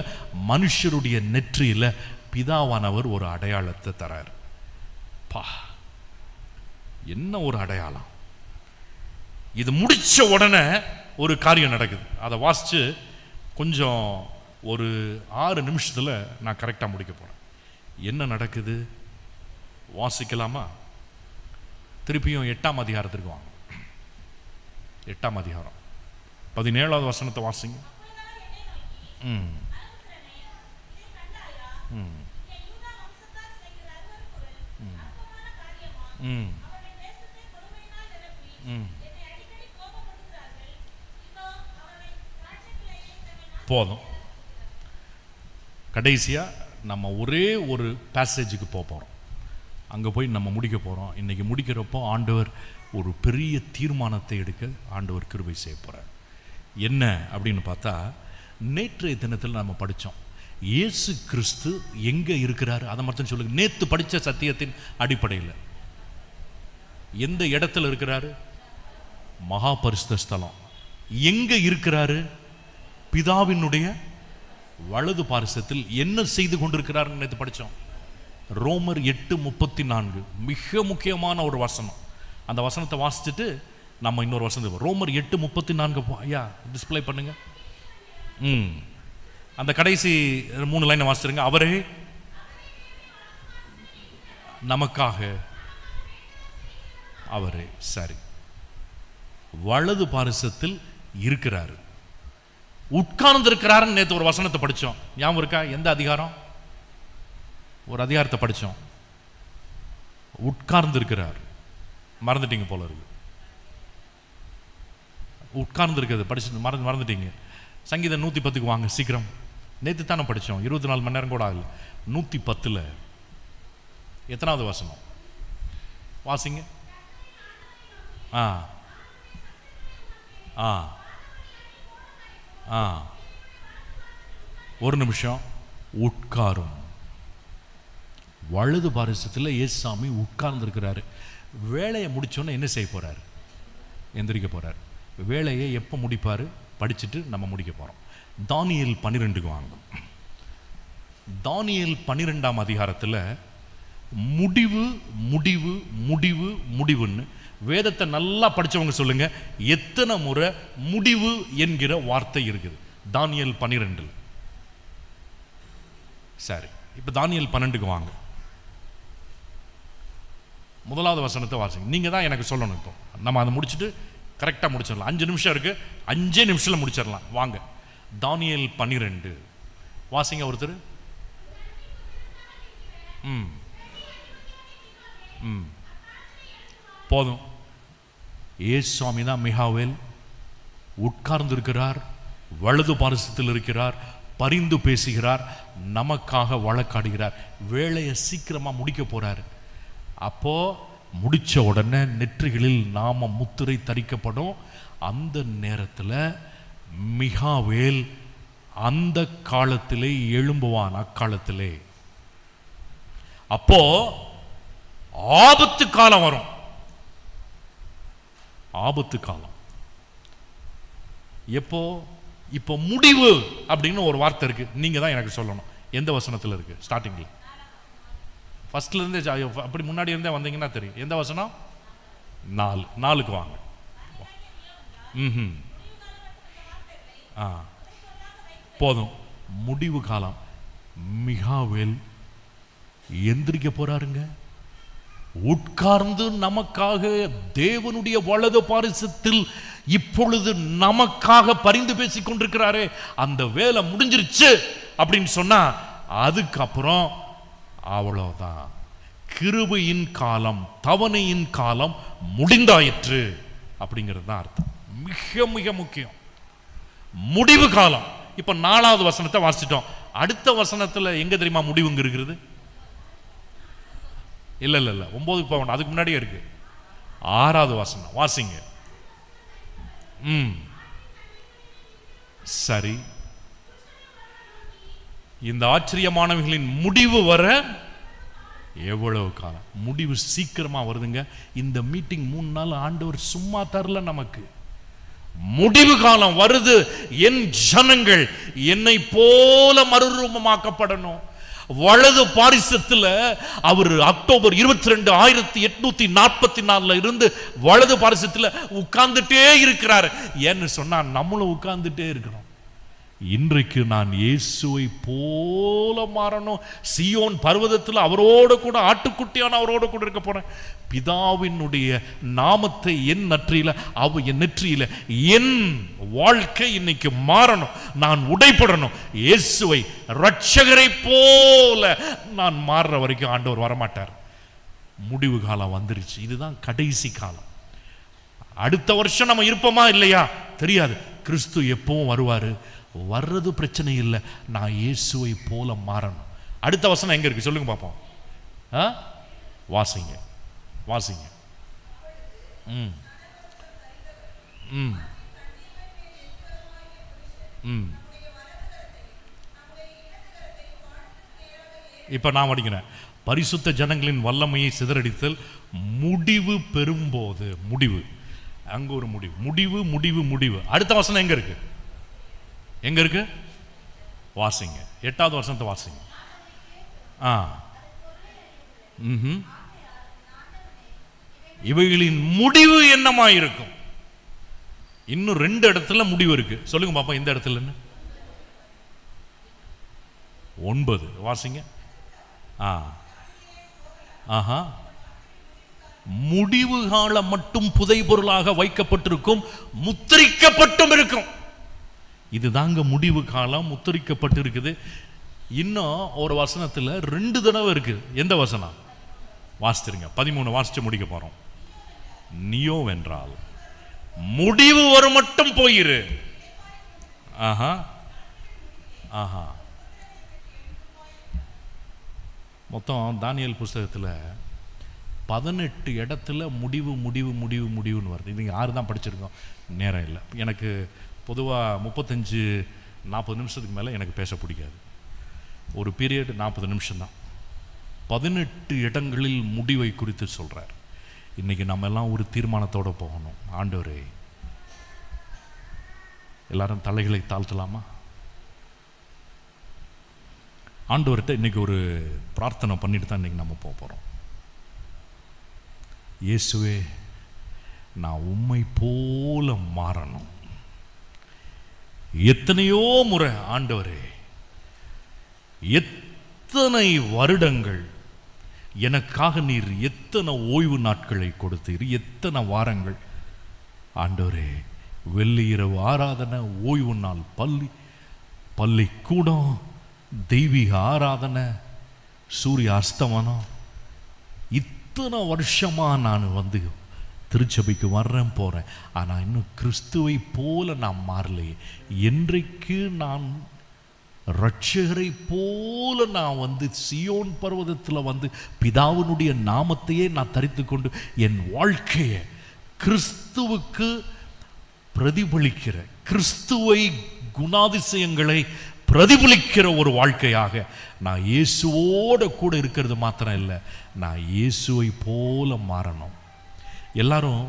மனுஷருடைய நெற்றியில பிதாவானவர் ஒரு அடையாளத்தை தரார். பா, என்ன ஒரு அடையாளம்! இது முடிச்ச உடனே ஒரு காரியம் நடக்குது. அதை வாசிச்சு கொஞ்சம் ஒரு 6 நிமிஷத்துல நான் கரெக்டா முடிக்க போறேன். என்ன நடக்குது வாசிக்கலாமா? திருப்பியும் 8ஆம் அதிகாரத்திற்கு வாங்க. 8ஆம் அதிகாரம் 17வது வசனத்தை வாசிங்க. போதும். கடைசியா நம்ம ஒரே ஒரு பேசேஜுக்கு போறோம். அங்கே போய் நம்ம முடிக்க போகிறோம். இன்றைக்கி முடிக்கிறப்போ ஆண்டவர் ஒரு பெரிய தீர்மானத்தை எடுக்க ஆண்டவர் கிருபை செய்ய போகிறார். என்ன அப்படின்னு பார்த்தா, நேற்றைய தினத்தில் நம்ம படித்தோம், இயேசு கிறிஸ்து எங்கே இருக்கிறார் அதை மட்டும் சொல்லுங்க. நேற்று படித்த சத்தியத்தின் அடிப்படையில் எந்த இடத்துல இருக்கிறாரு? மகா பரிசுத்த ஸ்தலம். எங்கே இருக்கிறாரு? பிதாவினுடைய வலது பாரிசத்தில். என்ன செய்து கொண்டிருக்கிறாருன்னு நேற்று படித்தோம். ரோமர் 8:34 மிக முக்கியமான ஒரு வசனம். அந்த வசனத்தை வாசிச்சுட்டு நம்ம இன்னொரு வசனம். ரோமர் 8:34 ஐயா டிஸ்பிளே பண்ணுங்க. அந்த கடைசி 3 லைனை வாசிச்சிருங்க. அவரே நமக்காக, அவரே சரி வலது பாரிசத்தில் இருக்கிறாரு, உட்கார்ந்து இருக்கிறாருன்னு நேற்று ஒரு வசனத்தை படித்தோம். ஞாபகம் இருக்கா? எந்த அதிகாரம்? ஒரு அதிகாரத்தை படித்தோம். உட்கார்ந்து இருக்கிறார். மறந்துட்டீங்க போல இருக்கு. உட்கார்ந்து இருக்கிறது படிச்சு மறந்துட்டீங்க. சங்கீதம் 110க்கு வாங்க சீக்கிரம். நேற்று தானே படித்தோம். 24 மணி நேரம் கூட ஆகல. 110 எத்தனாவது வசனம் வாசிங்க. ஒரு நிமிஷம். உட்காரும். வலது பாரிசத்தில் ஏசாமி உட்கார்ந்து இருக்கிறாரு. வேலையை முடிச்சோன்னு என்ன செய்ய போறாரு? எந்திரிக்க போறாரு. வேலையை எப்போ முடிப்பாரு? படிச்சுட்டு நம்ம முடிக்க போறோம். தானியேல் 12க்கு வாங்க. தானியேல் 12ஆம் அதிகாரத்தில் முடிவு முடிவு முடிவு முடிவுன்னு வேதத்தை நல்லா படிச்சவங்க சொல்லுங்க, எத்தனை முறை முடிவு என்கிற வார்த்தை இருக்குது தானியேல் 12? சரி, இப்போ தானியேல் 12க்கு வாங்க. முதலாவது வசனத்தை வாசிங்க. நீங்கள் தான் எனக்கு சொல்லணும். இப்போ நம்ம அதை முடிச்சுட்டு கரெக்டாக முடிச்சிடலாம். 5 நிமிஷம் இருக்கு, 5 நிமிஷத்தில் முடிச்சிடலாம். வாங்க, தானியேல் 12 வாசிங்க ஒருத்தர். போதும். ஏசுவாமி தான் மிகாவேல், உட்கார்ந்து இருக்கிறார், வலது பாரிசத்தில் இருக்கிறார், பரிந்து பேசுகிறார், நமக்காக வழக்காடுகிறார், வேலையை சீக்கிரமா முடிக்க போறாரு. அப்போ முடிச்ச உடனே நெற்றிகளில் நாம முத்திரை தரிக்கப்படும். அந்த நேரத்தில் மிகாவேல் அந்த காலத்திலே எழும்புவான். அக்காலத்திலே அப்போ ஆபத்து காலம் வரும். ஆபத்து காலம் எப்போ? இப்போ முடிவு அப்படின்னு ஒரு வார்த்தை இருக்கு. நீங்க தான் எனக்கு சொல்லணும். எந்த வசனத்தில் இருக்கு? ஸ்டார்டிங்ல ஃபர்ஸ்ட்ல இருந்தே, அப்படி முன்னாடி இருந்தே வந்தீங்கன்னா தெரியும். எந்த வசனம்? 4க்கு வாங்க. போதும். முடிவு காலம். மிகாவேல் எந்திரிக்க போறாருங்க. உட்கார்ந்து நமக்காக தேவனுடைய வலது பாரிசத்தில் இப்பொழுது நமக்காக பரிந்து பேசிக் கொண்டிருக்கிறாரே, அந்த வேலை முடிஞ்சிருச்சு அப்படின்னு சொன்னா அதுக்கப்புறம் அவ்வளவுதான். கிருபையின் காலம், தவணையின் காலம் முடிந்தாயிற்று அப்படிங்கிறது தான் அர்த்தம். மிக மிக முக்கியம் முடிவு காலம். இப்ப 4வது வசனத்தை வாசிட்டோம். அடுத்த வசனத்துல எங்க தெரியுமா முடிவுங்க இருக்கிறது? இல்ல 9க்கு போக வேண்டாம், அதுக்கு முன்னாடியே இருக்கு. 6வது வசனம் வாசிங்க. சரி, இந்த ஆச்சரியமானவர்களின் முடிவு வர எவ்வளவு காலம்? முடிவு சீக்கிரமா வருதுங்க. இந்த மீட்டிங் 3 நாள் ஆண்டவர் சும்மா தரல நமக்கு. முடிவு காலம் வருது. என் ஜனங்கள் என்னை போல மறுரூபமாக்கப்படணும். வலது பாரிசத்துல அவர் அக்டோபர் 22, 1844 இருந்து வலது பாரிசத்துல உட்கார்ந்துட்டே இருக்கிறார். ஏன்னு சொன்னா நம்மளும் உட்கார்ந்துட்டே இருக்கிறோம். இன்றைக்கு நான் இயேசுவை போல மாறணும். சீயோன் பர்வதத்தில் அவரோடு கூட, ஆட்டுக்குட்டியான அவரோடு கூட இருக்க போறேன். பிதாவினுடைய நாமத்தை என் நெற்றியில என் வாழ்க்கை இன்னைக்கு மாறணும். நான் உடைப்படணும். இயேசுவை இரட்சகரை போல நான் மாறுற வரைக்கும் ஆண்டவர் வரமாட்டார். முடிவு காலம் வந்துருச்சு. இதுதான் கடைசி காலம். அடுத்த வருஷம் நம்ம இருப்போமா இல்லையா தெரியாது. கிறிஸ்து எப்பவும் வருவாரு. வர்றது பிரச்சனை இல்லை. நான் இயேசுவை போல மாறணும். அடுத்த வசனம் எங்க இருக்கு சொல்லுங்க பாப்போம். வாசிங்க. இப்ப நான் படிக்கிறேன். பரிசுத்த ஜனங்களின் வல்லமையை சிதறடித்தல் முடிவு பெறும்போது, முடிவு அங்க ஒரு முடிவு. அடுத்த வசனம் எங்க இருக்கு? வாசிங்க. 8வது வசனத்தை வாசிங்க. இவைகளின் முடிவு என்னமாயிருக்கும்? இன்னும் 2 இடத்துல முடிவு இருக்கு. சொல்லுங்க பாப்பா, இந்த இடத்துல 9 வாசிங்க. முடிவு காலம் மட்டும் புதை பொருளாக வைக்கப்பட்டிருக்கும், முத்திரிக்கப்பட்டும் இருக்கும். இதுதாங்க முடிவு காலம், முத்திரிக்கப்பட்டு இருக்குது. இன்னும் ஒரு வசனத்துல 2 தடவை இருக்கு. எந்த வசனம்? வாசிச்சிருங்க. 13 வாசிச்சு முடிக்க போறோம். நீயோ வென்றால் முடிவு வரும் மட்டும் போயிரு. மொத்தம் தானியேல் புஸ்தகத்துல 18 இடத்துல முடிவுன்னு வருது. இது யாரு தான் படிச்சிருக்கோம்? நேரம் இல்லை எனக்கு. பொதுவாக 35-40 நிமிஷத்துக்கு மேலே எனக்கு பேச பிடிக்காது. ஒரு பீரியட் 40 நிமிஷம் தான். 18 இடங்களில் முடிவை குறித்து சொல்றார். இன்னைக்கு நம்ம எல்லாம் ஒரு தீர்மானத்தோட போகணும். ஆண்டவரே, எல்லாரும் தலைகளை தாழ்த்தலாமா? ஆண்டவர்கிட்ட இன்னைக்கு ஒரு பிரார்த்தனை பண்ணிட்டு தான் இன்னைக்கு நம்ம போகிறோம். இயேசுவே, நான் உம்மை போல மாறணும். எத்தனையோ முறை ஆண்டவரே, இத்தனை வருடங்கள் எனக்காக நீர் எத்தனை ஓய்வு நாட்களை கொடுத்தீர், எத்தனை வாரங்கள். ஆண்டவரே, வெள்ளி இரவு ஆராதனை, ஓய்வு நாள் பள்ளிக்கூடம், தெய்வீக ஆராதனை, சூரிய அஸ்தமனம், இத்தனை வருஷமா நான் வந்து திருச்சபைக்கு வர்றேன் போறேன். ஆனால் இன்னும் கிறிஸ்துவை போல நான் மாறலையே. என்றைக்கு நான் ரட்சகரை போல நான் வந்து சியோன் பர்வதத்தில் வந்து பிதாவினுடைய நாமத்தையே நான் தரித்து கொண்டு என் வாழ்க்கையை கிறிஸ்துவுக்கு பிரதிபலிக்கிற, கிறிஸ்துவை குணாதிசயங்களை பிரதிபலிக்கிற ஒரு வாழ்க்கையாக நான் இயேசுவோட கூட இருக்கிறது மாத்திரம் இல்லை, நான் இயேசுவை போல மாறணும். எல்லாரும்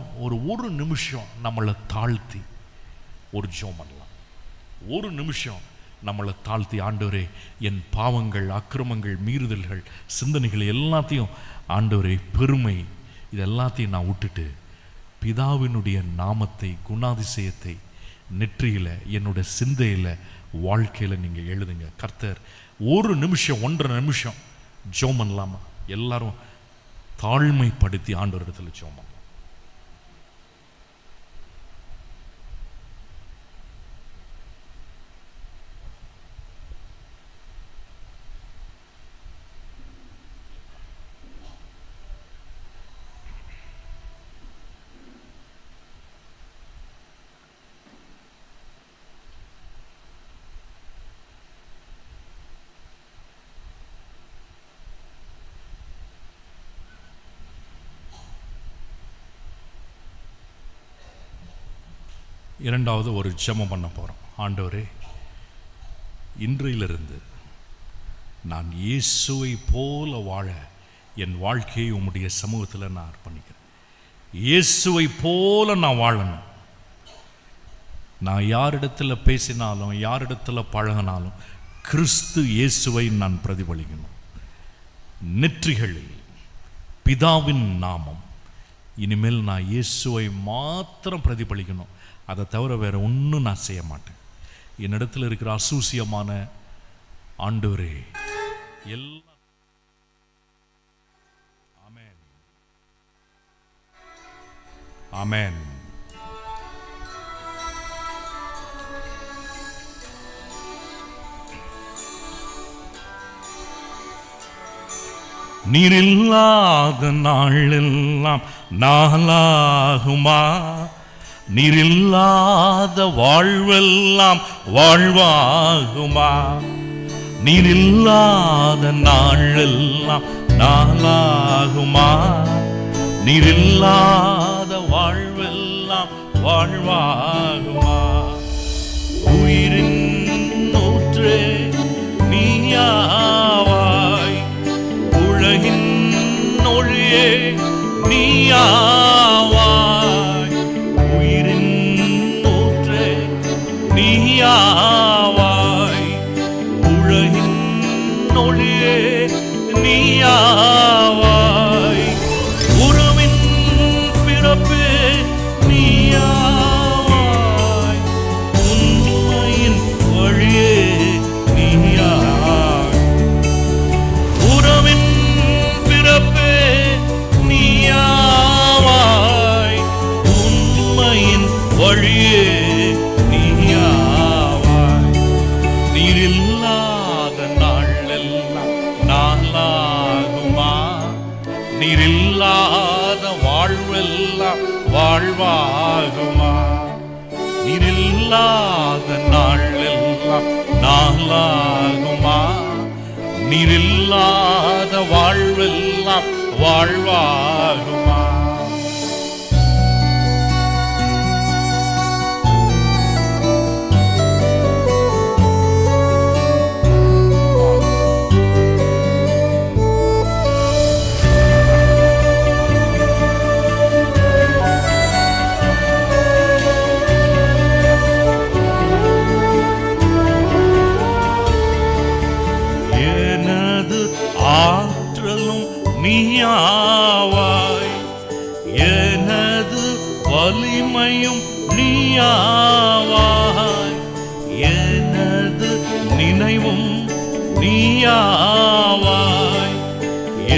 ஒரு நிமிஷம் நம்மளை தாழ்த்தி ஒரு ஜெபம் பண்ணலாம். ஒரு நிமிஷம் நம்மளை தாழ்த்தி, ஆண்டவரே, என் பாவங்கள், அக்கிரமங்கள், மீறுதல்கள், சிந்தனைகள் எல்லாத்தையும் ஆண்டவரே, பெருமை, இது எல்லாத்தையும் நான் விட்டுட்டு பிதாவினுடைய நாமத்தை, குணாதிசயத்தை நெற்றியில், என்னோட சிந்தையில், வாழ்க்கையில் நீங்கள் எழுதுங்க. கர்த்தர் ஒரு நிமிஷம், 1.5 நிமிஷம் ஜெபம் பண்ணலாமா? எல்லாரும் தாழ்மைப்படுத்தி ஆண்டவர் இடத்துல ஜெபம் பண்ணலாம். இரண்டாவது ஒரு ஜெபம் பண்ண போகிறோம். ஆண்டவரே, இன்றையிலிருந்து நான் இயேசுவை போல வாழ என் வாழ்க்கையை உம்முடைய சமூகத்தில் நான் அர்ப்பணிக்கிறேன். இயேசுவை போல நான் வாழணும். நான் யாரிடத்தில் பேசினாலும், யாரிடத்தில் பழகினாலும் கிறிஸ்து இயேசுவை நான் பிரதிபலிக்கணும். நெற்றிகளில் பிதாவின் நாமம், இனிமேல் நான் இயேசுவை மாத்திரம் பிரதிபலிக்கணும். அதை தவிர வேற ஒன்றும் நான் செய்ய மாட்டேன். என்னிடத்தில் இருக்கிற அசூசியமான ஆண்டவரே எல்லாம், ஆமென், ஆமென். நீரில்லாத நாளெல்லாம் நாளாகுமா? நீரில்லாத வாழ்வெல்லாம் வாழ்வாகுமா? நீரில்லாத நாளெல்லாம் நாளாகுமா? நீரில்லாத வாழ்வெல்லாம் வாழ்வாகுமா? உயிரின் ஊற்றே நீயாவாய், உலகின் ஒளியே நீயாவாய், உயிரின் ஊற்றே நீயாவாய், உலகின் ஒளியே நீயாவாய், உறவின் பிறப்பே நீயாவாய், உண்மையின் வழியே நீயாய், உறவின் பிறப்பே நீயாவாய், உண்மையின் வழியே நீயாவாய். நீரில்லாத நாளெல்லாம் நாளாகுமா? நீரில்லாத வாழ்வெல்லாம் வாழ்வாகுமா? நீரில்லாத நாளெல்லாம் நாளாகுமா? நீரில்லாத வாழ்வெல்லாம் வாழ்வாகுமா? எனது ஆற்றலும் நீயாவாய், எனது வலிமையும் நீயாவாய், எனது நினைவும் நீயாவாய்,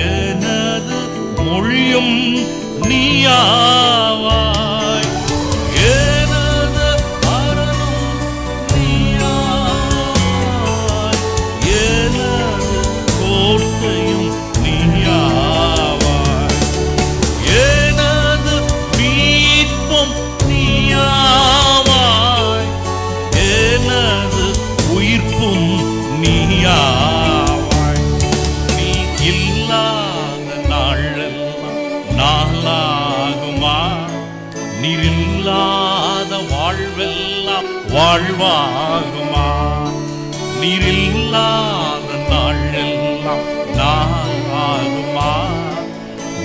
எனது மொழியும் நீயாவாய், எனது அரணும் நீயாவாய், எனது கோட்டையும் நீயாவாய், எனது மீட்பும் நீயாவாய், எனது உயிர்ப்பும் நீயாவாய். நீ இல்லாத நாளெல்லாம் நாளாகுமா? நீர் இல்லாத வாழ்வெல்லாம் வாழ்வாகுமா? நீர் இல்லாத நாளெல்லாம் நாளாகுமா?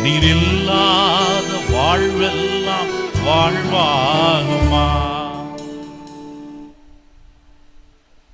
நீர் இல்லாத வாழ்வெல்லாம் வாழ்வாகுமா?